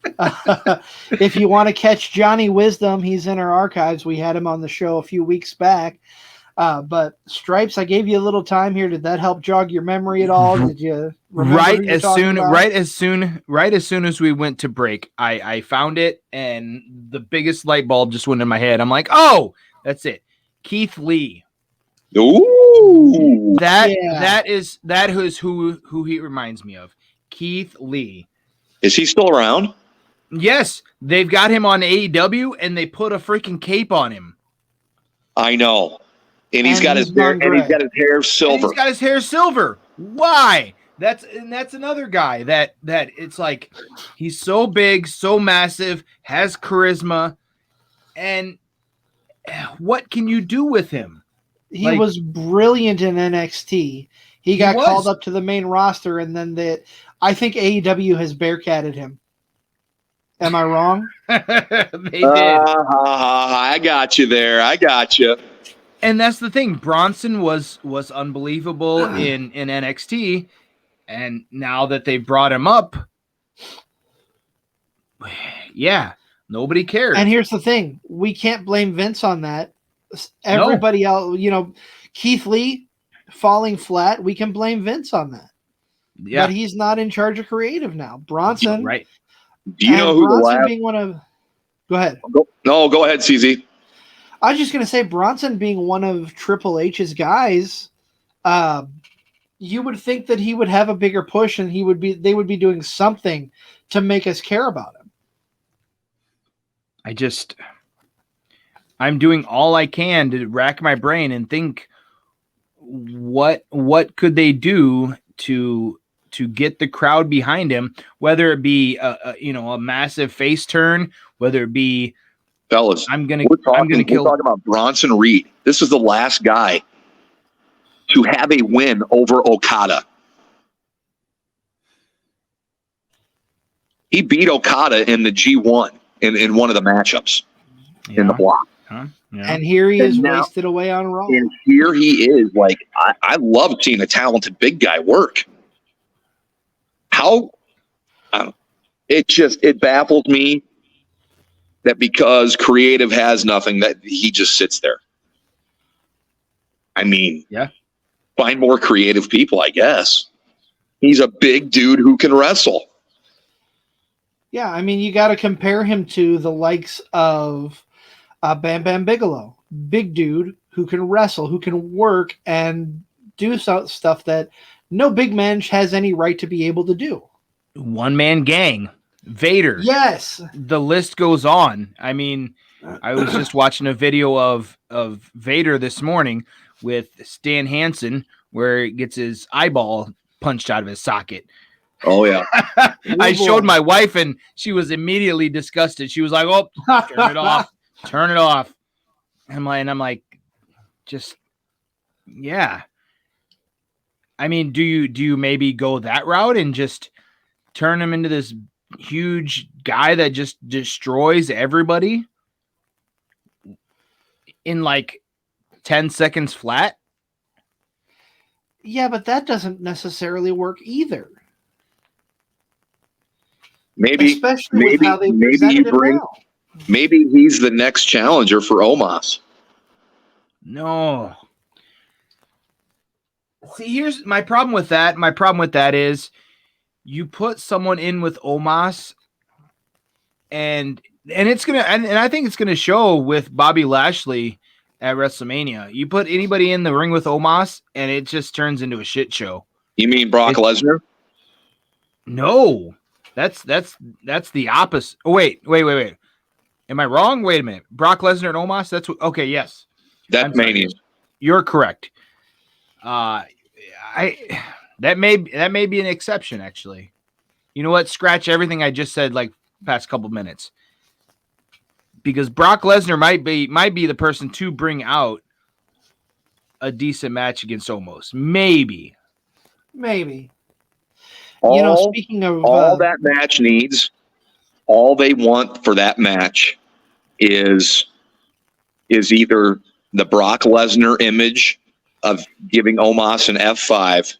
If you want to catch Johnny Wisdom, he's in our archives. We had him on the show a few weeks back. But Stripes, I gave you a little time here. Did that help jog your memory at all? Did you remember right as soon as we went to break, I found it, and the biggest light bulb just went in my head. I'm like, oh, that's it. Keith Lee. Ooh. That is who he reminds me of. Keith Lee. Is he still around? Yes, they've got him on AEW, and they put a freaking cape on him. I know. And he's got his hair, and he's got his hair silver. He's got his hair silver. Why? That's another guy that it's like he's so big, so massive, has charisma, and what can you do with him? He was brilliant in NXT. He got called up to the main roster, and then I think AEW has bearcatted him. Am I wrong? They did. I got you there. I got you. And that's the thing. Bronson was unbelievable in NXT, and now that they brought him up, yeah, nobody cares. And here's the thing: we can't blame Vince on that. Everybody else, Keith Lee falling flat, we can blame Vince on that. Yeah, but he's not in charge of creative now. Bronson, right? Do you know who Bronson the last? Being one of, go ahead. No, go ahead, CZ. I was just going to say, Bronson being one of Triple H's guys, you would think that he would have a bigger push, and they would be doing something to make us care about him. I'm doing all I can to rack my brain and think what could they do to get the crowd behind him, whether it be a massive face turn, whether it be fellas. We're talking about Bronson Reed. This is the last guy to have a win over Okada. He beat Okada in the G1 in one of the matchups in the block. Huh? Yeah. And here he is wasted away on Raw. And here he is. Like, I love seeing a talented big guy work. How? I don't know. It baffles me that because creative has nothing, that he just sits there. I mean, yeah. Find more creative people, I guess. He's a big dude who can wrestle. Yeah, I mean, you got to compare him to the likes of Bam Bam Bigelow. Big dude who can wrestle, who can work and do stuff that no big man has any right to be able to do. One-man gang. Vader. Yes. The list goes on. I mean, I was just watching a video of Vader this morning with Stan Hansen where he gets his eyeball punched out of his socket. Oh, yeah. I showed my wife, and she was immediately disgusted. She was like, oh, turn it off. Turn it off. I'm like, just, yeah. I mean, do you maybe go that route and just turn him into this huge guy that just destroys everybody in like 10 seconds flat? Yeah, but that doesn't necessarily work either. Especially with how they presented it now. Maybe he's the next challenger for Omos. No. See, here's my problem with that. My problem with that is you put someone in with Omos, and it's gonna, and I think it's gonna show with Bobby Lashley at WrestleMania. You put anybody in the ring with Omos, and it just turns into a shit show. You mean Brock Lesnar? No, that's the opposite. Oh, wait. Am I wrong? Wait a minute. Brock Lesnar and Omos. That's what. Okay, yes. That's Mania. You're correct. That may be an exception, actually. You know what? Scratch everything I just said like past couple minutes. Because Brock Lesnar might be the person to bring out a decent match against Omos. Maybe. Speaking of all that match needs, all they want for that match is either the Brock Lesnar image of giving Omos an F5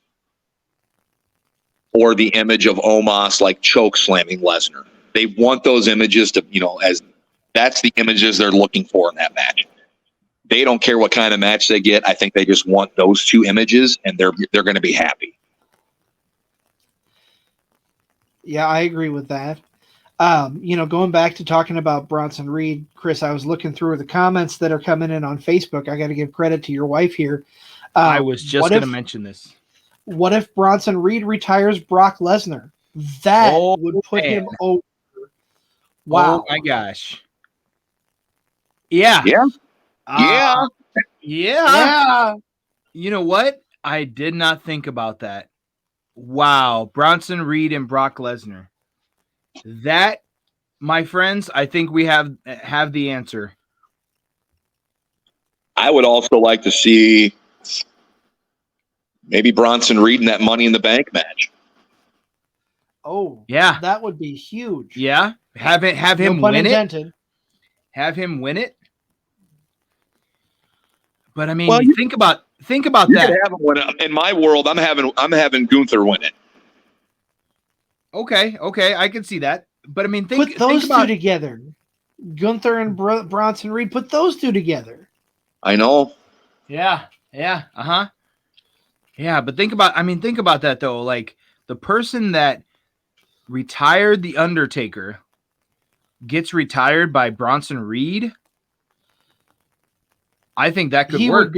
or the image of Omos like choke slamming Lesnar. They want those images to, as that's the images they're looking for in that match. They don't care what kind of match they get. I think they just want those two images, and they're going to be happy. Yeah, I agree with that. Going back to talking about Bronson Reed, Chris, I was looking through the comments that are coming in on Facebook. I got to give credit to your wife here. I was just going to mention this. What if Bronson Reed retires Brock Lesnar? That would put him over. Wow. Oh my gosh. Yeah. Yeah. You know what? I did not think about that. Wow. Bronson Reed and Brock Lesnar. That, my friends, I think we have the answer. I would also like to see maybe Bronson Reed in that Money in the Bank match. Oh, yeah. That would be huge. Yeah. Have him win it. Have him win it. But I mean, think about that. Have him win it. In my world, I'm having Gunther win it. Okay, I can see that. But I mean, put those two together. Gunther and Bronson Reed. Put those two together. I know. Yeah. Yeah, but think about that though. Like the person that retired The Undertaker gets retired by Bronson Reed. I think that could work.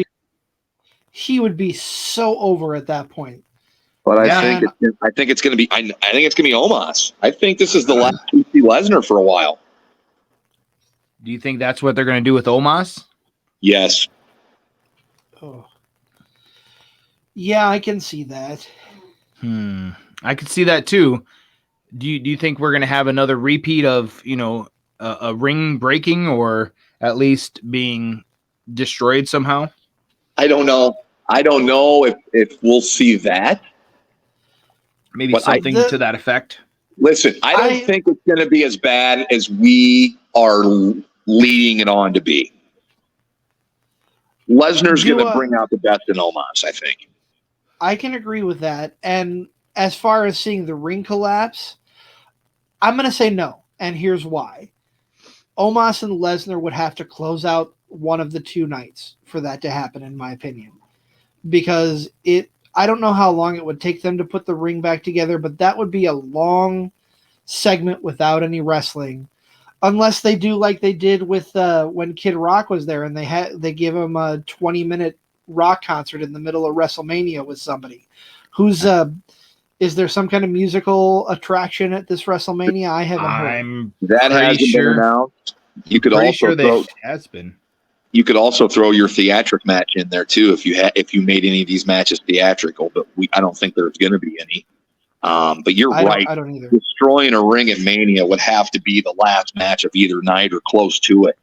He would be so over at that point. But I think it's going to be. I think it's going to be Omos. I think this is the last we see Lesnar for a while. Do you think that's what they're going to do with Omos? Yes. Oh. Yeah, I can see that. I could see that too. Do you think we're going to have another repeat of a ring breaking or at least being destroyed somehow? I don't know. I don't know if we'll see that. Maybe something to that effect. Listen, I don't think it's going to be as bad as we are leading it on to be. Lesnar's going to bring out the best in Omos, I think. I can agree with that. And as far as seeing the ring collapse, I'm going to say no. And here's why. Omos and Lesnar would have to close out one of the two nights for that to happen, in my opinion. Because I don't know how long it would take them to put the ring back together, but that would be a long segment without any wrestling. Unless they do like they did with when Kid Rock was there and they give him a 20-minute rock concert in the middle of WrestleMania with somebody. Is there some kind of musical attraction at this WrestleMania? I haven't heard. That hasn't been announced. You could also has been. You could also throw your theatric match in there too if you made any of these matches theatrical, but I don't think there's going to be any. But you're right. I don't either. Destroying a ring at Mania would have to be the last match of either night or close to it.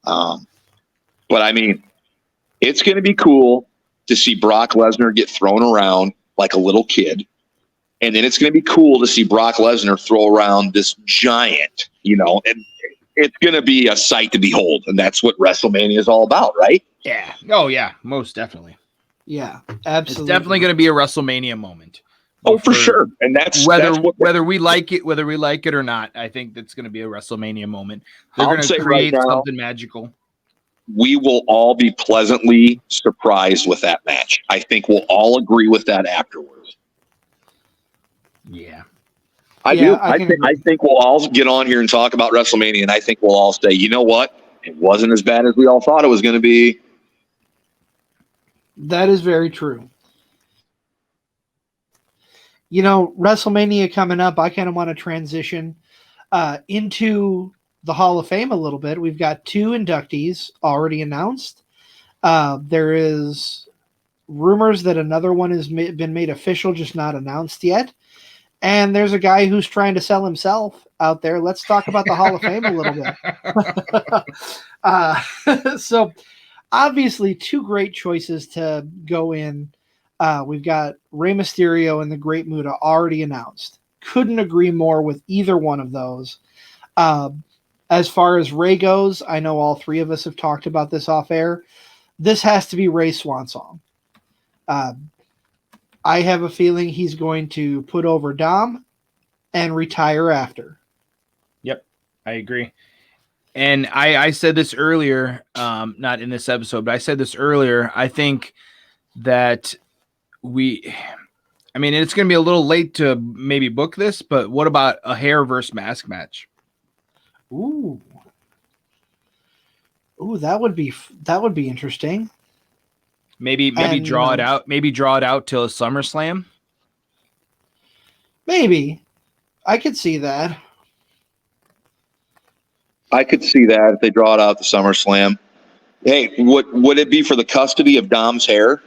But I mean, it's going to be cool to see Brock Lesnar get thrown around like a little kid. And then it's going to be cool to see Brock Lesnar throw around this giant, and it's going to be a sight to behold. And that's what WrestleMania is all about, right? Yeah. Oh, yeah. Most definitely. Yeah, absolutely. It's definitely going to be a WrestleMania moment. Oh, for sure. And that's whether we like it or not. I think that's going to be a WrestleMania moment. They're going to create something magical. We will all be pleasantly surprised with that match. I think we'll all agree with that afterwards. Yeah. I do. I think we'll all get on here and talk about WrestleMania, and I think we'll all say, you know what? It wasn't as bad as we all thought it was going to be. That is very true. WrestleMania coming up, I kind of want to transition into the Hall of Fame a little bit. We've got 2 inductees already announced. There is rumors that another one has been made official, just not announced yet. And there's a guy who's trying to sell himself out there. Let's talk about the Hall of Fame a little bit. So obviously 2 great choices to go in. We've got Rey Mysterio and the Great Muta already announced. Couldn't agree more with either one of those. As far as Rey goes, I know all 3 of us have talked about this off air. This has to be Rey's swan song. I have a feeling he's going to put over Dom and retire after. Yep, I agree. And I said this earlier, not in this episode, but I said this earlier. I think that I mean, it's going to be a little late to maybe book this, but what about a hair versus mask match? Ooh, that would be interesting. Maybe draw it out. Maybe draw it out till a SummerSlam. Maybe. I could see that. I could see that if they draw it out to SummerSlam. Hey, would it be for the custody of Dom's hair?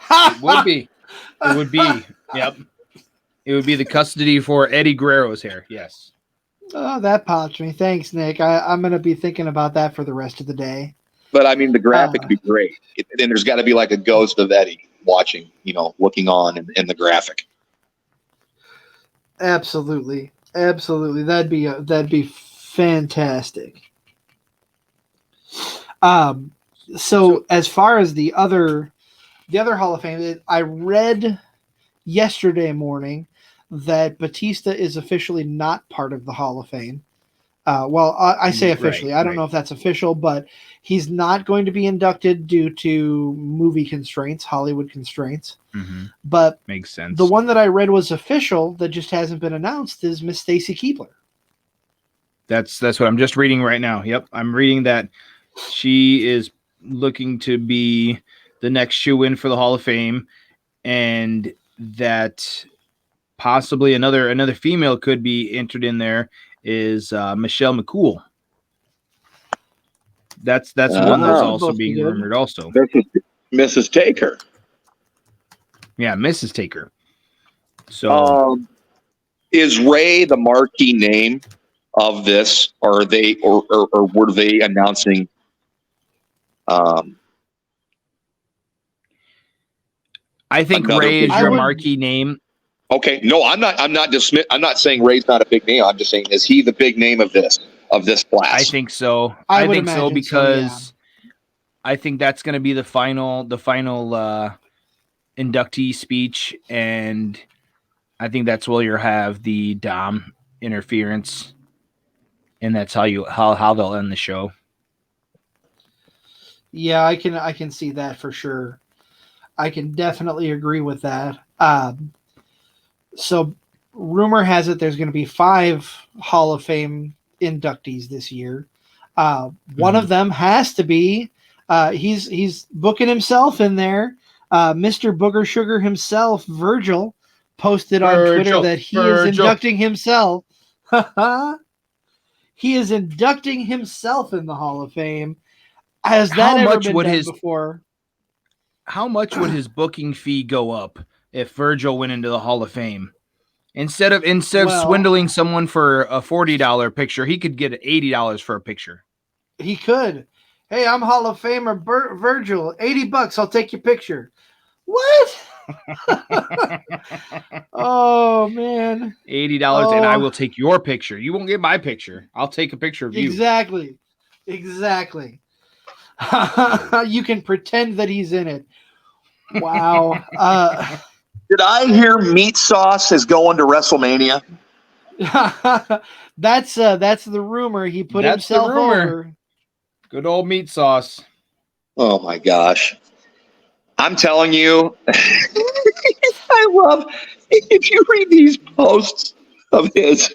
It would be. It would be. Yep. It would be the custody for Eddie Guerrero's hair. Yes. Oh, that popped me. Thanks, Nick. I'm going to be thinking about that for the rest of the day. But I mean, the graphic would be great. Then there's got to be like a ghost of Eddie watching, looking on in the graphic. Absolutely. That'd be fantastic. So as far as the other Hall of Fame, I read yesterday morning that Batista is officially not part of the Hall of Fame. I say officially. I don't know if that's official, but he's not going to be inducted due to movie constraints, Hollywood constraints. Mm-hmm. But makes sense. The one that I read was official that just hasn't been announced is Miss Stacy Keibler. That's what I'm just reading right now. Yep, I'm reading that she is looking to be the next shoe-in for the Hall of Fame, and that possibly another female could be entered in there. Is Michelle McCool. That's one that's also being rumored also. Mrs. Taker. Yeah, Mrs. Taker. So is Rey the marquee name of this, or were they announcing I think Rey is your marquee name. Okay, no, I'm not saying Rey's not a big name. I'm just saying, is he the big name of this class? I think so. I think so because I think that's going to be the final inductee speech, and I think that's where you'll have the Dom interference, and that's how they'll end the show. Yeah, I can see that for sure. I can definitely agree with that. So rumor has it there's going to be 5 Hall of Fame inductees this year. One of them has to be he's booking himself in there. Mr. Booger Sugar himself, Virgil, posted on Twitter that he is inducting himself. He is inducting himself in the Hall of Fame. Has that ever been done before? How much would his booking fee go up if Virgil went into the Hall of Fame? Instead of swindling someone for a $40 picture, he could get $80 for a picture. He could. Hey, I'm Hall of Famer Virgil. $80, I'll take your picture. What? Oh man. $80 and I will take your picture. You won't get my picture. I'll take a picture of you. Exactly. You can pretend that he's in it. Wow. Did I hear meat sauce is going to WrestleMania? That's the rumor. He put himself over. Good old meat sauce. Oh my gosh. I'm telling you, I love if you read these posts of his.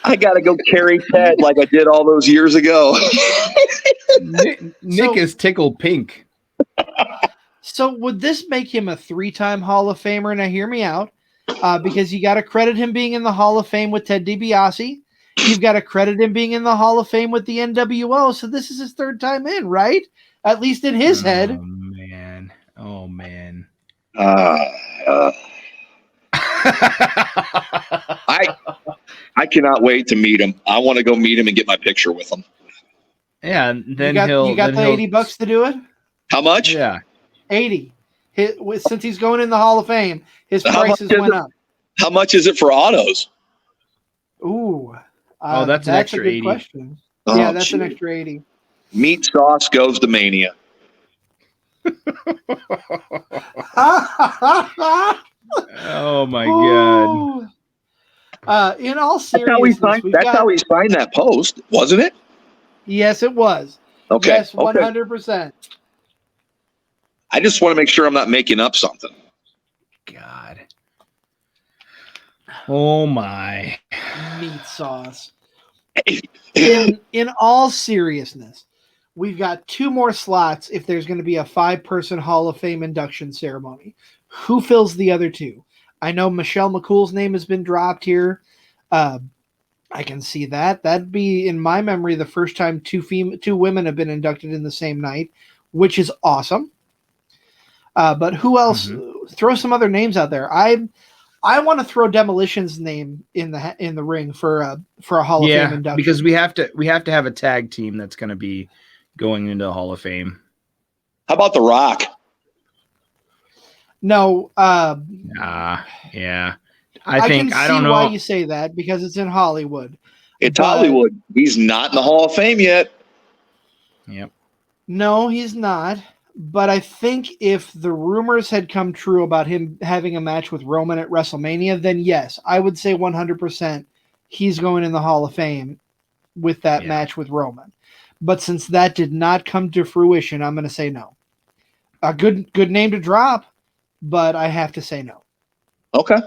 I gotta go carry Ted like I did all those years ago. Nick is tickled pink. So would this make him a 3-time Hall of Famer? Now hear me out, because you got to credit him being in the Hall of Fame with Ted DiBiase. You've got to credit him being in the Hall of Fame with the NWO. So this is his 3rd time in, right? at least in his head. Man. Oh man. I cannot wait to meet him. I want to go meet him and get my picture with him. Yeah, and then You got the $80 to do it? How much? Yeah. 80. Since he's going in the Hall of Fame, his How much prices is went it? up. How much is it for autos? Ooh. Oh, that's an extra a good 80. question. Oh, Yeah, that's an gee. extra 80. Meat sauce goes to Mania. Oh my god. In all That's how he seriousness, signed. That's how he signed that post, wasn't it? Yes, it was. Okay. Yes, okay. 100%. I just want to make sure I'm not making up something. God. Oh my. Meat sauce. In all seriousness, we've got 2 more slots if there's going to be a 5-person Hall of Fame induction ceremony. Who fills the other 2? I know Michelle McCool's name has been dropped here. I can see that. That'd be, in my memory, the first time 2 women have been inducted in the same night, which is awesome. But who else? Mm-hmm. Throw some other names out there. I want to throw Demolition's name in the ring for a Hall of Fame induction. Because we have to have a tag team that's going to be going into the Hall of Fame. How about The Rock? No. Yeah. I think can I see don't know why you say that because it's in Hollywood. It's But- Hollywood. He's not in the Hall of Fame yet. Yep. No, he's not. But I think if the rumors had come true about him having a match with Roman at WrestleMania, then yes, I would say 100% he's going in the Hall of Fame with that match with Roman. But since that did not come to fruition, I'm going to say no. A good name to drop, but I have to say no. Okay.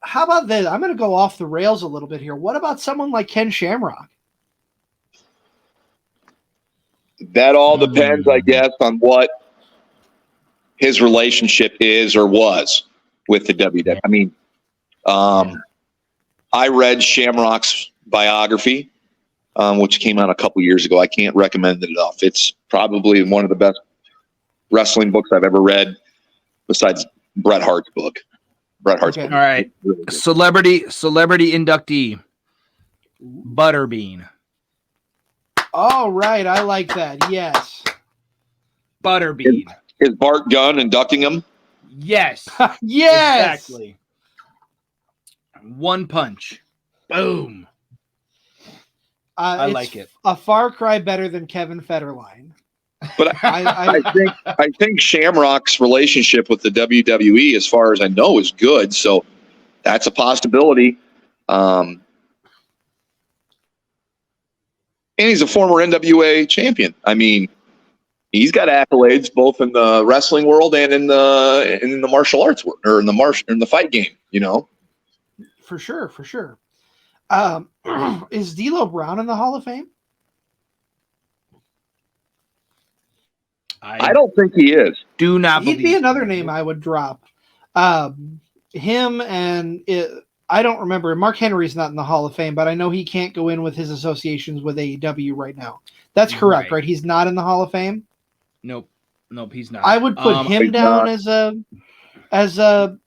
How about this? I'm going to go off the rails a little bit here. What about someone like Ken Shamrock? That all depends, I guess, on what his relationship is or was with the WWE. I mean, I read Shamrock's biography, which came out a couple years ago. I can't recommend it enough. It's probably one of the best wrestling books I've ever read, besides Bret Hart's book. Bret Hart's book. All right. Celebrity inductee. Butterbean. All right, I like that. Yes. Butterbean. Is Bart Gunn inducting him? Yes. Yes. Exactly. One punch. Boom. I It's like it. A far cry better than Kevin Federline. But I think Shamrock's relationship with the WWE, as far as I know, is good. So that's a possibility. And he's a former NWA champion. I mean, he's got accolades both in the wrestling world and in the martial arts world, or in the fight game. You know, For sure. Is D'Lo Brown in the Hall of Fame? I don't think he is. Do not He'd believe be another so. name I would drop. Him and I don't remember. Mark Henry's not in the Hall of Fame, but I know he can't go in with his associations with AEW right now. That's correct, right? He's not in the Hall of Fame. Nope, he's not. I would put him down as a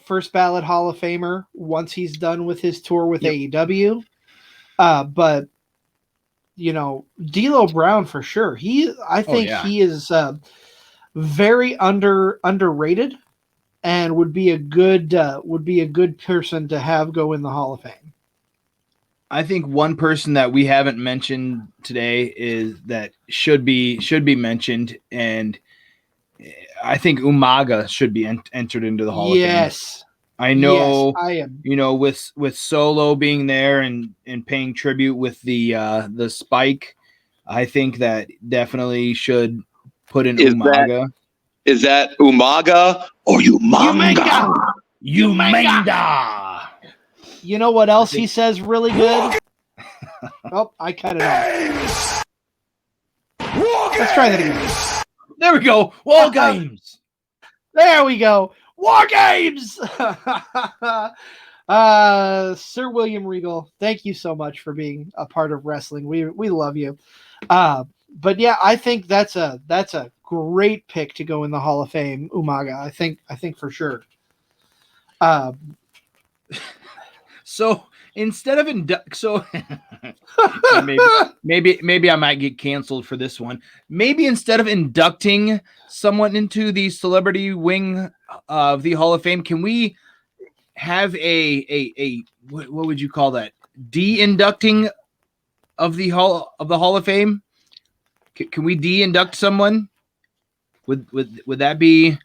first ballot Hall of Famer once he's done with his tour with AEW. But you know, D'Lo Brown for sure. I think he is very underrated, and would be a good person to have go in the Hall of Fame. I think one person that we haven't mentioned today is that should be mentioned, and I think Umaga should be entered into the Hall of Fame. Yes. I know, yes, I am. you know, with Solo being there and paying tribute with the Spike, I think that definitely should put in Umaga. Is that Umaga or Umanga? Umanga. You know what else he says really good? Oh, I cut it off. Let's try that again. There we go. War Games. There we go. War Games. Sir William Regal, thank you so much for being a part of wrestling. We love you. But yeah, I think that's a great pick to go in the Hall of Fame, Umaga. I think for sure. So instead of maybe I might get canceled for this one. Maybe instead of inducting someone into the celebrity wing of the Hall of Fame, can we have a what would you call that? De-inducting of the Hall of Fame? Can we de-induct someone? Would that be?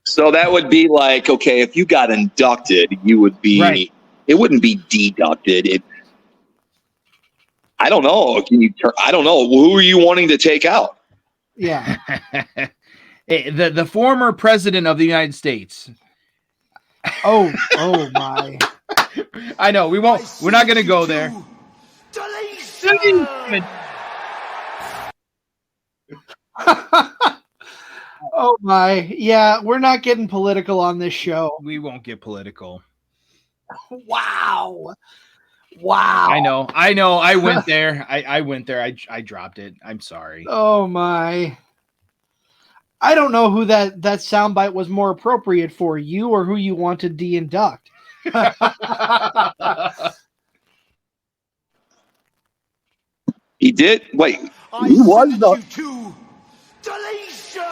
So that would be like, okay, if you got inducted, you would be. Right. It wouldn't be deducted. I don't know. I don't know. Who are you wanting to take out? Yeah. the former president of the United States. Oh my. I know we won't. We're not going to go there. Oh my. Yeah, we're not getting political on this show. We won't get political. Wow. I know. I went there. I went there. I dropped it. I'm sorry. Oh my. I don't know who that soundbite was more appropriate for, you or who you want to de-induct. He did. Wait. He was the deletion.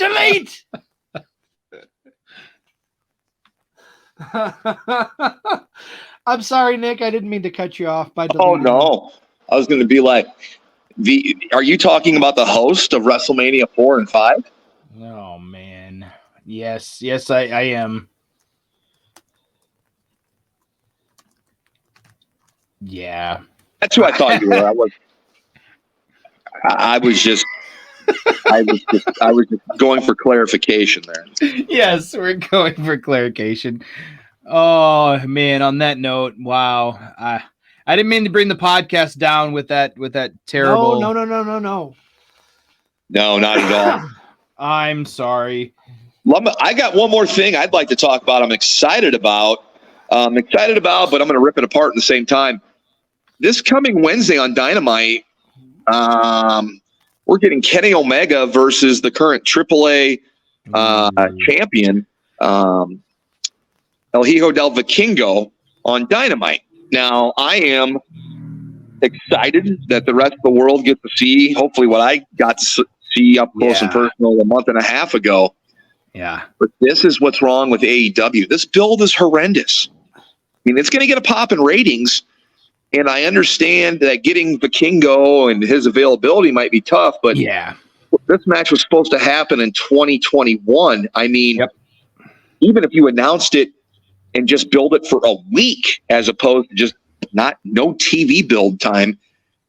Delete. I'm sorry, Nick. I didn't mean to cut you off by deleting. Oh no. I was going to be like, are you talking about the host of WrestleMania 4 and 5? Oh man. Yes, I am. Yeah. That's who I thought you were. I was just going for clarification there. Yes, we're going for clarification. Oh man, on that note, wow. I didn't mean to bring the podcast down with that terrible. No. No, not at all. I'm sorry. I got one more thing I'd like to talk about. I'm excited about, but I'm going to rip it apart at the same time. This coming Wednesday on Dynamite, we're getting Kenny Omega versus the current AAA champion, El Hijo del Vikingo, on Dynamite. Now, I am excited that the rest of the world gets to see, hopefully, what I got to see up close and personal a month and a half ago. Yeah. But this is what's wrong with AEW. This build is horrendous. I mean, it's going to get a pop in ratings, and I understand that getting Vikingo and his availability might be tough, but this match was supposed to happen in 2021. I mean, even if you announced it and just build it for a week as opposed to just no TV build time.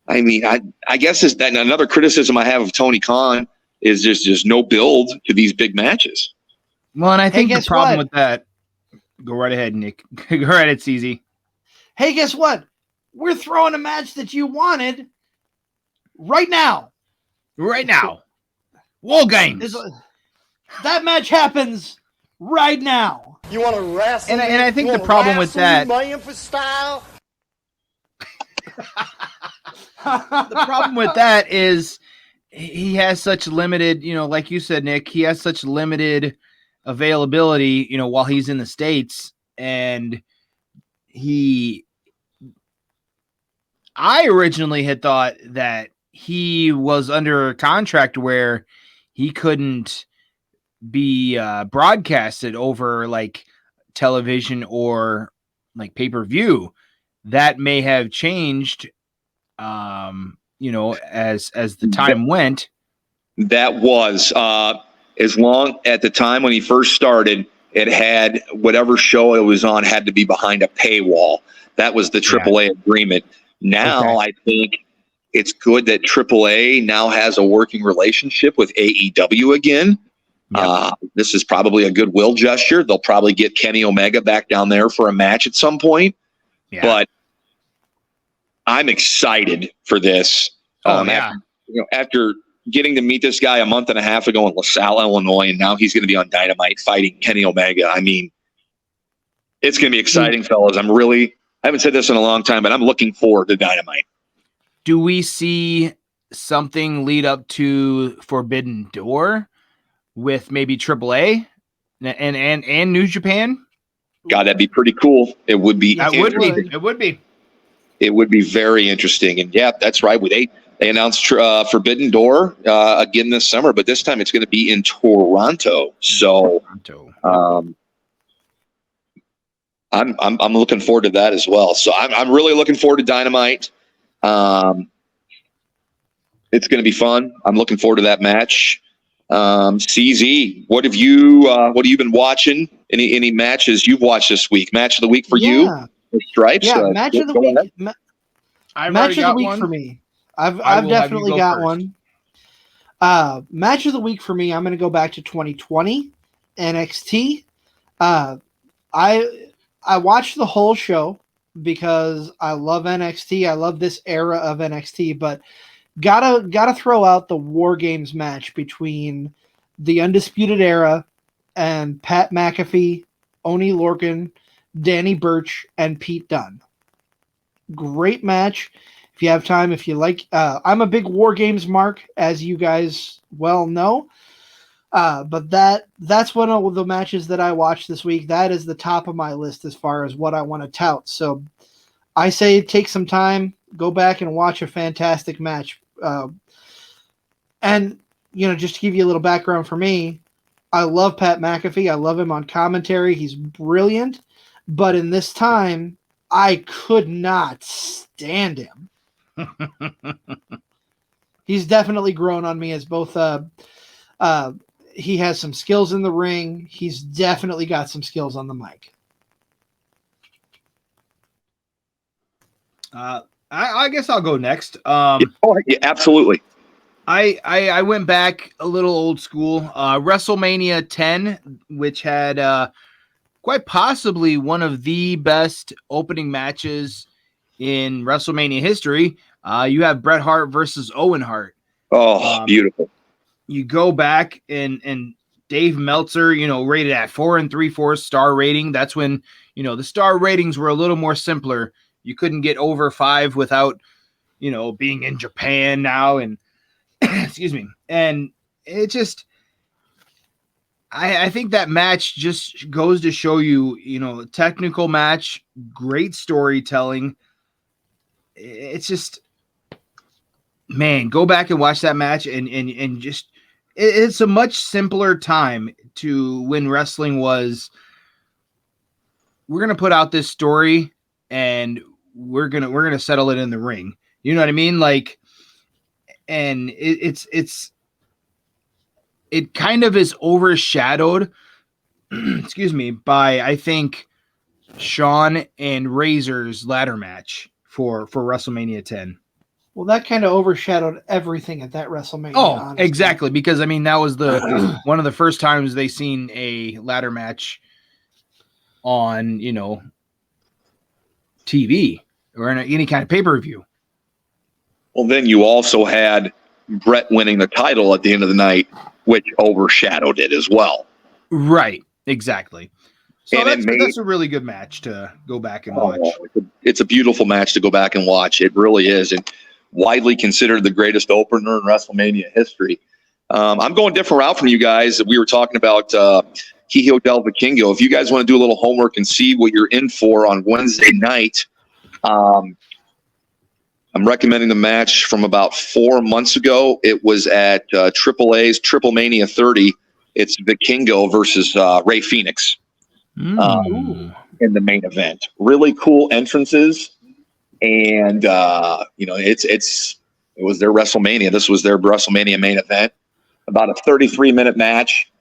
I mean, I guess is that another criticism I have of Tony Khan is just no build to these big matches. Well, and I think the problem with that, go right ahead, Nick. Go right ahead, CZ. Hey, guess what? We're throwing a match that you wanted right now. Right now. War Games. That match happens right now. You want to wrestle? And I think the problem with that. The problem with that is he has such limited, like you said, Nick, he has such limited availability, while he's in the States. And I originally had thought that he was under a contract where he couldn't be broadcasted over like television or like pay-per-view. That may have changed as the time went. That was as long at the time when he first started, it had whatever show it was on had to be behind a paywall. That was the AAA agreement. Now I think it's good that AAA now has a working relationship with AEW again. This is probably a goodwill gesture. They'll probably get Kenny Omega back down there for a match at some point. But I'm excited for this. After getting to meet this guy a month and a half ago in LaSalle, Illinois, and now he's going to be on Dynamite fighting Kenny Omega. I mean, it's going to be exciting, fellas. I haven't said this in a long time, but I'm looking forward to Dynamite. Do we see something lead up to Forbidden Door with maybe AAA and New Japan? God, that'd be pretty cool. It would be. It would be. It would be very interesting. And yeah, that's right. They announced Forbidden Door again this summer, but this time it's going to be in Toronto. So I'm looking forward to that as well. So I'm really looking forward to Dynamite. It's going to be fun. I'm looking forward to that match. CZ, what have you been watching? Any matches you've watched this week? Match of the week for you? Stripes? Yeah, match of the week. Match of the week for me. I've definitely got one. Match of the week for me. I'm going to go back to 2020 NXT. I watched the whole show because I love NXT. I love this era of NXT, but gotta throw out the War Games match between the Undisputed Era and Pat McAfee, Oney Lorcan, Danny Burch, and Pete Dunne. Great match. If you have time, if you like, I'm a big War Games mark, as you guys well know. But that's one of the matches that I watched this week. That is the top of my list as far as what I want to tout. So I say take some time, go back and watch a fantastic match. And, just to give you a little background for me, I love Pat McAfee. I love him on commentary. He's brilliant. But in this time, I could not stand him. He's definitely grown on me as both he has some skills in the ring. He's definitely got some skills on the mic. I guess I'll go next. Yeah, absolutely. I went back a little old school. WrestleMania 10, which had quite possibly one of the best opening matches in WrestleMania history. You have Bret Hart versus Owen Hart. Oh, beautiful. You go back and Dave Meltzer, rated at 4 3/4 star rating. That's when, the star ratings were a little more simpler. You couldn't get over 5 without, being in Japan now. And excuse me. And it just, I think that match just goes to show you, technical match, great storytelling. It's just, man, go back and watch that match and just, it's a much simpler time to when wrestling was, we're going to put out this story and we're going to settle it in the ring. You know what I mean? Like, and it kind of is overshadowed, excuse me, by, I think, Shawn and Razor's ladder match for WrestleMania 10. Well, that kind of overshadowed everything at that WrestleMania. Oh, honestly. exactly. Because, that was the one of the first times they seen a ladder match on, TV or in any kind of pay-per-view. Well, then you also had Bret winning the title at the end of the night, which overshadowed it as well. Right. Exactly. So And that's a really good match to go back and watch. It's a beautiful match to go back and watch. It really is. And widely considered the greatest opener in WrestleMania history. I'm going a different route from you guys. We were talking about Hijo del Vikingo. If you guys want to do a little homework and see what you're in for on Wednesday night, I'm recommending the match from about 4 months ago. It was at AAA's Triple Mania 30. It's Vikingo versus Ray Phoenix in the main event. Really cool entrances. And it was their WrestleMania. This was their WrestleMania main event. About a 33-minute match.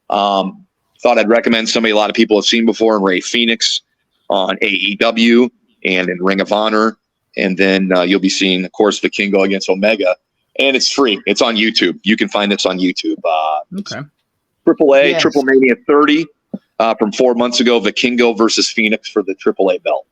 Thought I'd recommend somebody a lot of people have seen before, in Ray Phoenix on AEW and in Ring of Honor. And then you'll be seeing, of course, Vikingo against Omega. And it's free. It's on YouTube. You can find this on YouTube. Okay. AAA, Yes. Triple Mania 30 from 4 months ago. Vikingo versus Phoenix for the AAA belt.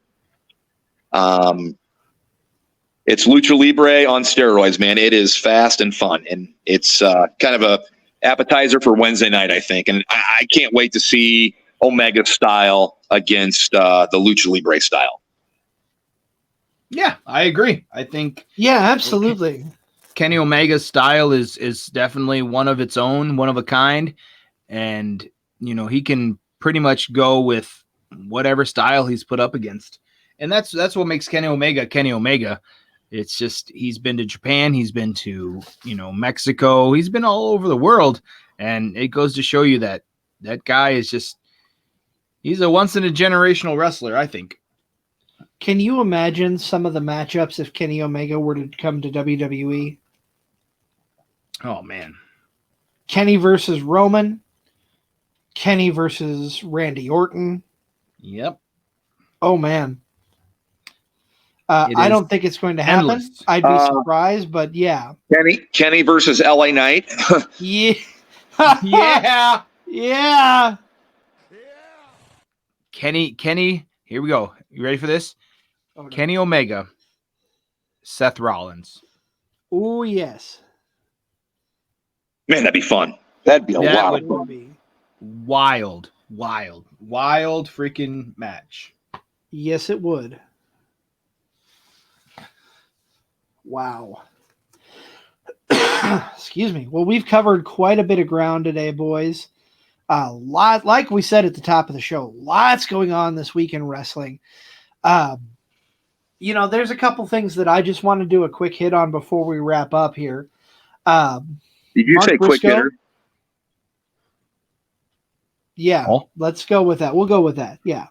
It's Lucha Libre on steroids, man. It is fast and fun, and it's kind of a appetizer for Wednesday night, I think. And I can't wait to see Omega style against the Lucha Libre style. Yeah, I agree. I think Yeah, absolutely. Kenny Omega's style is definitely one of its own, one of a kind, and he can pretty much go with whatever style he's put up against, and that's what makes Kenny Omega. It's just he's been to Japan, he's been to Mexico, he's been all over the world, and it goes to show you that guy is he's a once in a generational wrestler, I think. Can you imagine some of the matchups if Kenny Omega were to come to WWE? Oh man, Kenny versus Roman, Kenny versus Randy Orton. Yep. Oh man. I don't think it's going to happen. endless. I'd be surprised, but yeah. Kenny versus LA Knight. Yeah. Yeah. Yeah. Kenny, here we go. You ready for this? Oh, no. Kenny Omega, Seth Rollins. Oh, yes. Man, that'd be fun. That'd be a That lot would of Would fun. be. Wild freaking match. Yes, it would. Wow. Excuse me. Well, we've covered quite a bit of ground today, boys. A lot, like we said at the top of the show, lots going on this week in wrestling. There's a couple things that I just want to do a quick hit on before we wrap up here. Did you Mark say quick Briscoe? hitter? Yeah, Oh. let's go with that. We'll go with that. Yeah.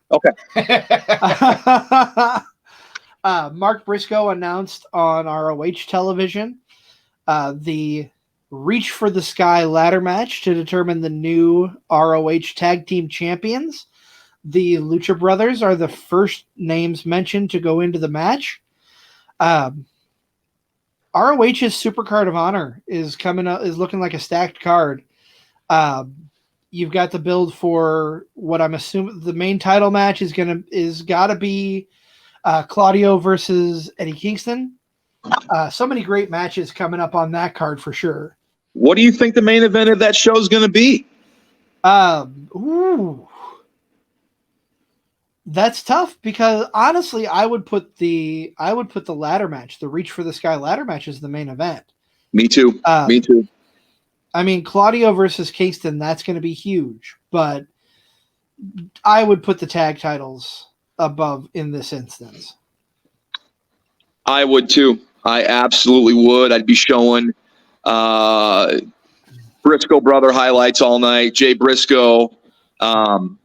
Mark Briscoe announced on ROH television the Reach for the Sky ladder match to determine the new ROH tag team champions. The Lucha Brothers are the first names mentioned to go into the match. ROH's Supercard of Honor is coming up, is looking like a stacked card. You've got the build for what I'm assuming the main title match is got to be Claudio versus Eddie Kingston. So many great matches coming up on that card for sure. What do you think the main event of that show is going to be? That's tough because honestly, I would put the ladder match, the Reach for the Sky ladder match, as the main event. Me too. Me too. I mean, Claudio versus Kingston, that's going to be huge, but I would put the tag titles above in this instance. I would too. I absolutely would. I'd be showing Briscoe brother highlights all night. Jay Briscoe, the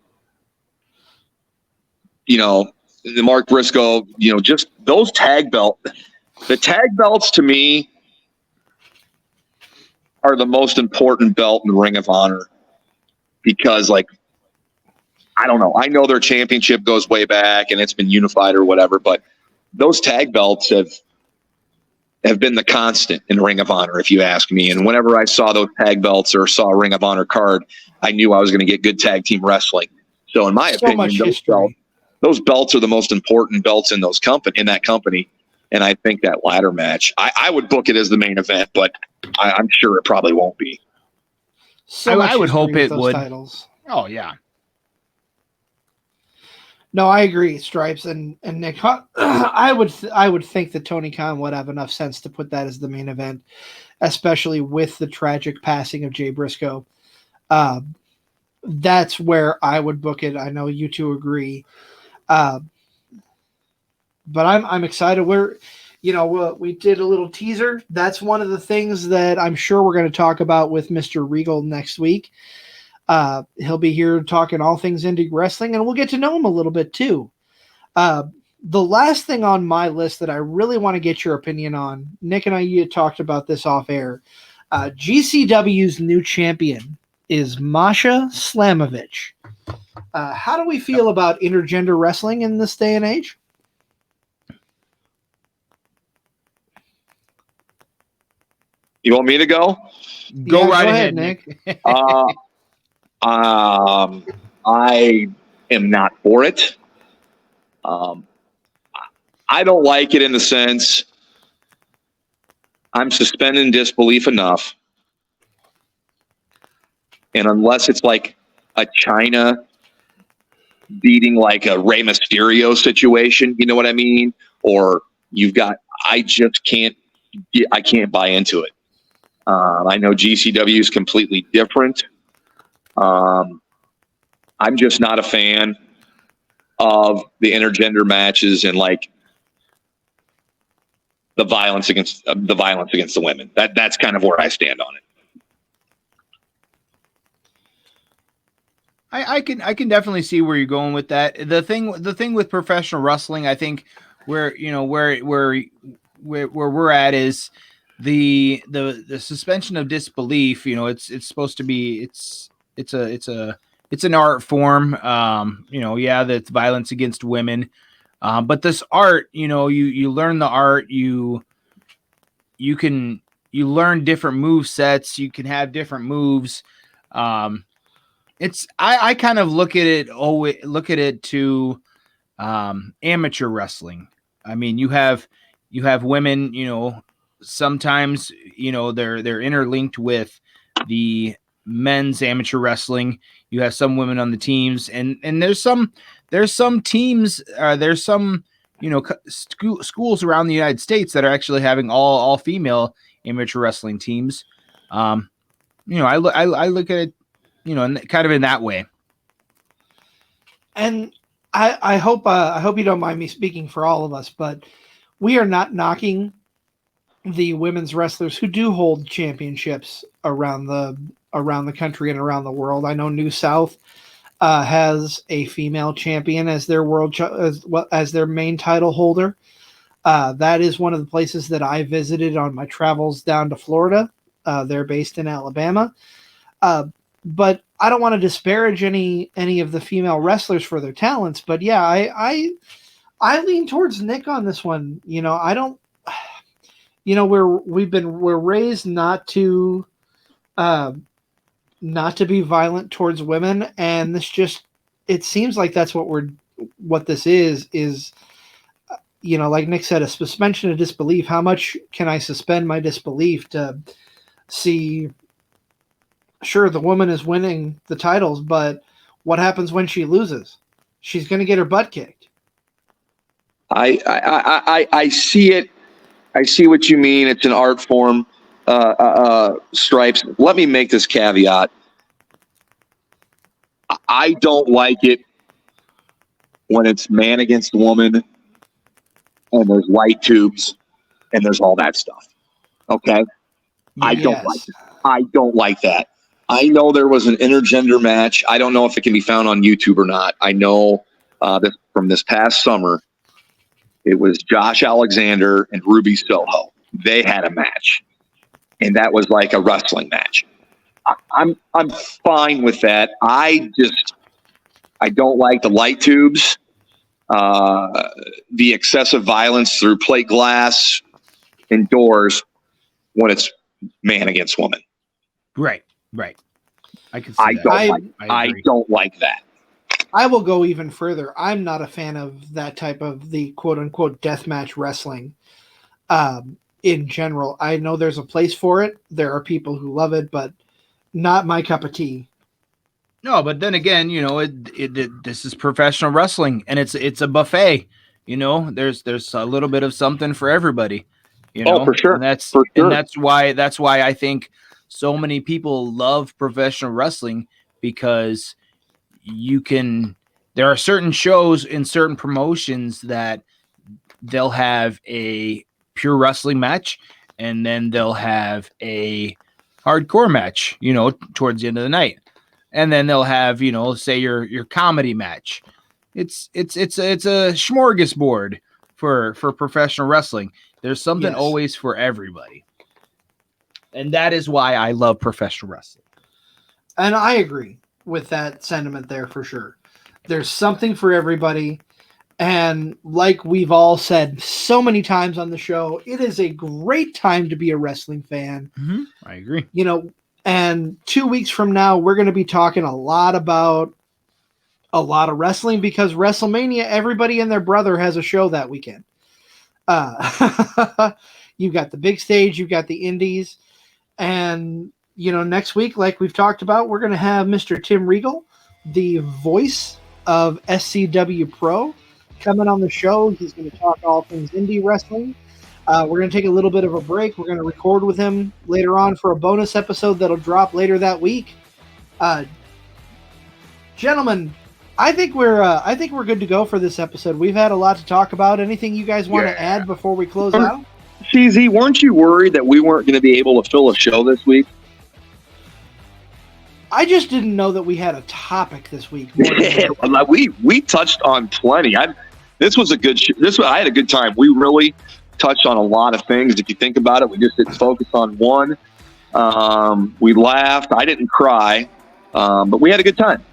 Mark Briscoe, just those tag belt. The tag belts to me are the most important belt in the Ring of Honor because, I don't know. I know their championship goes way back and it's been unified or whatever, but those tag belts have been the constant in Ring of Honor, if you ask me. And whenever I saw those tag belts or saw a Ring of Honor card, I knew I was going to get good tag team wrestling. So in my opinion, those belts are the most important belts in that company. And I think that ladder match, I would book it as the main event, but I'm sure it probably won't be. So I would hope it would. Titles. Oh yeah. No, I agree, Stripes and Nick. I would think that Tony Khan would have enough sense to put that as the main event, especially with the tragic passing of Jay Briscoe. That's where I would book it. I know you two agree, but I'm excited. We did a little teaser. That's one of the things that I'm sure we're going to talk about with Mr. Regal next week. He'll be here talking all things indie wrestling, and we'll get to know him a little bit too. The last thing on my list that I really want to get your opinion on, Nick and I you talked about this off air. GCW's new champion is Masha Slamovich. How do we feel about intergender wrestling in this day and age? You want me to go? Go right ahead, Nick. I am not for it. I don't like it in the sense I'm suspending disbelief enough. And unless it's like a China beating like a Rey Mysterio situation, you know what I mean? Or you've got, I just can't, I can't buy into it. I know GCW is completely different. I'm just not a fan of the intergender matches and like the violence against the women. That's kind of where I stand on it. I can definitely see where you're going with that. The thing with professional wrestling, I think where we're at is the suspension of disbelief. You know, it's supposed to be it's an art form. That's violence against women. But this art, you learn the art, you learn different move sets, you can have different moves. I kind of look at it to amateur wrestling. I mean, you have women, sometimes, they're interlinked with the men's amateur wrestling. You have some women on the teams, and there's some teams, there's some, schools around the United States that are actually having all female amateur wrestling teams. I look at it, kind of in that way. And I hope you don't mind me speaking for all of us, but we are not knocking the women's wrestlers who do hold championships around the country and around the world. I know New South has a female champion as their as their main title holder. That is one of the places that I visited on my travels down to Florida. They're based in Alabama. But I don't want to disparage any of the female wrestlers for their talents. But yeah, I lean towards Nick on this one. I don't. We're raised not to be violent towards women, and it seems like that's what this is. Like Nick said, a suspension of disbelief. How much can I suspend my disbelief to see? Sure, the woman is winning the titles, but what happens when she loses? She's going to get her butt kicked. I see it. I see what you mean. It's an art form. Stripes. Let me make this caveat. I don't like it when it's man against woman and there's light tubes and there's all that stuff. Okay? Yes. I don't like that. I know there was an intergender match. I don't know if it can be found on YouTube or not. I know that from this past summer, it was Josh Alexander and Ruby Soho. They had a match, and that was like a wrestling match. I'm fine with that. I don't like the light tubes, the excessive violence through plate glass and doors when it's man against woman. Right. I can see that. I don't like that. I will go even further. I'm not a fan of that type of the quote unquote deathmatch wrestling. In general, I know there's a place for it. There are people who love it, but not my cup of tea. No, but then again, this is professional wrestling, and it's a buffet. There's a little bit of something for everybody. Oh, for sure. And that's why I think so many people love professional wrestling, because there are certain shows in certain promotions that they'll have a pure wrestling match, and then they'll have a hardcore match, towards the end of the night. And then they'll have, say your comedy match. It's a smorgasbord for professional wrestling. There's something always for everybody. And that is why I love professional wrestling. And I agree with that sentiment there for sure. There's something for everybody. And like we've all said so many times on the show, it is a great time to be a wrestling fan. Mm-hmm. I agree. And 2 weeks from now, we're going to be talking a lot about a lot of wrestling, because WrestleMania, everybody and their brother has a show that weekend. You've got the big stage, you've got the indies, and next week, like we've talked about, we're going to have Mr. Tim Regal, the voice of SCW Pro, coming on the show. He's going to talk all things indie wrestling. We're going to take a little bit of a break. We're going to record with him later on for a bonus episode that'll drop later that week. Gentlemen, I think we're good to go for this episode. We've had a lot to talk about. Anything you guys want to add before we close out? CZ, weren't you worried that we weren't going to be able to fill a show this week? I just didn't know that we had a topic this week. We touched on plenty. This was a good. I had a good time. We really touched on a lot of things. If you think about it, we just didn't focus on one. We laughed. I didn't cry, but we had a good time.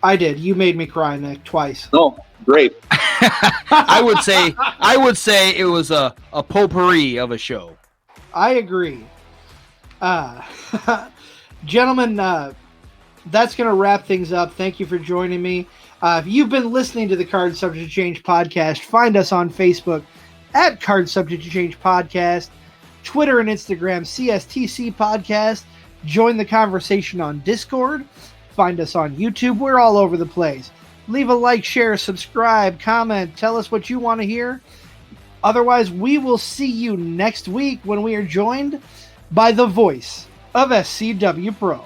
I did. You made me cry, Nick, twice. Oh, great. I would say it was a potpourri of a show. I agree. Gentlemen, that's going to wrap things up. Thank you for joining me. If you've been listening to the Card Subject to Change podcast, find us on Facebook at Card Subject to Change podcast, Twitter and Instagram, CSTC podcast. Join the conversation on Discord. Find us on YouTube. We're all over the place. Leave a like, share, subscribe, comment. Tell us what you want to hear. Otherwise, we will see you next week when we are joined by the voice of SCW Pro.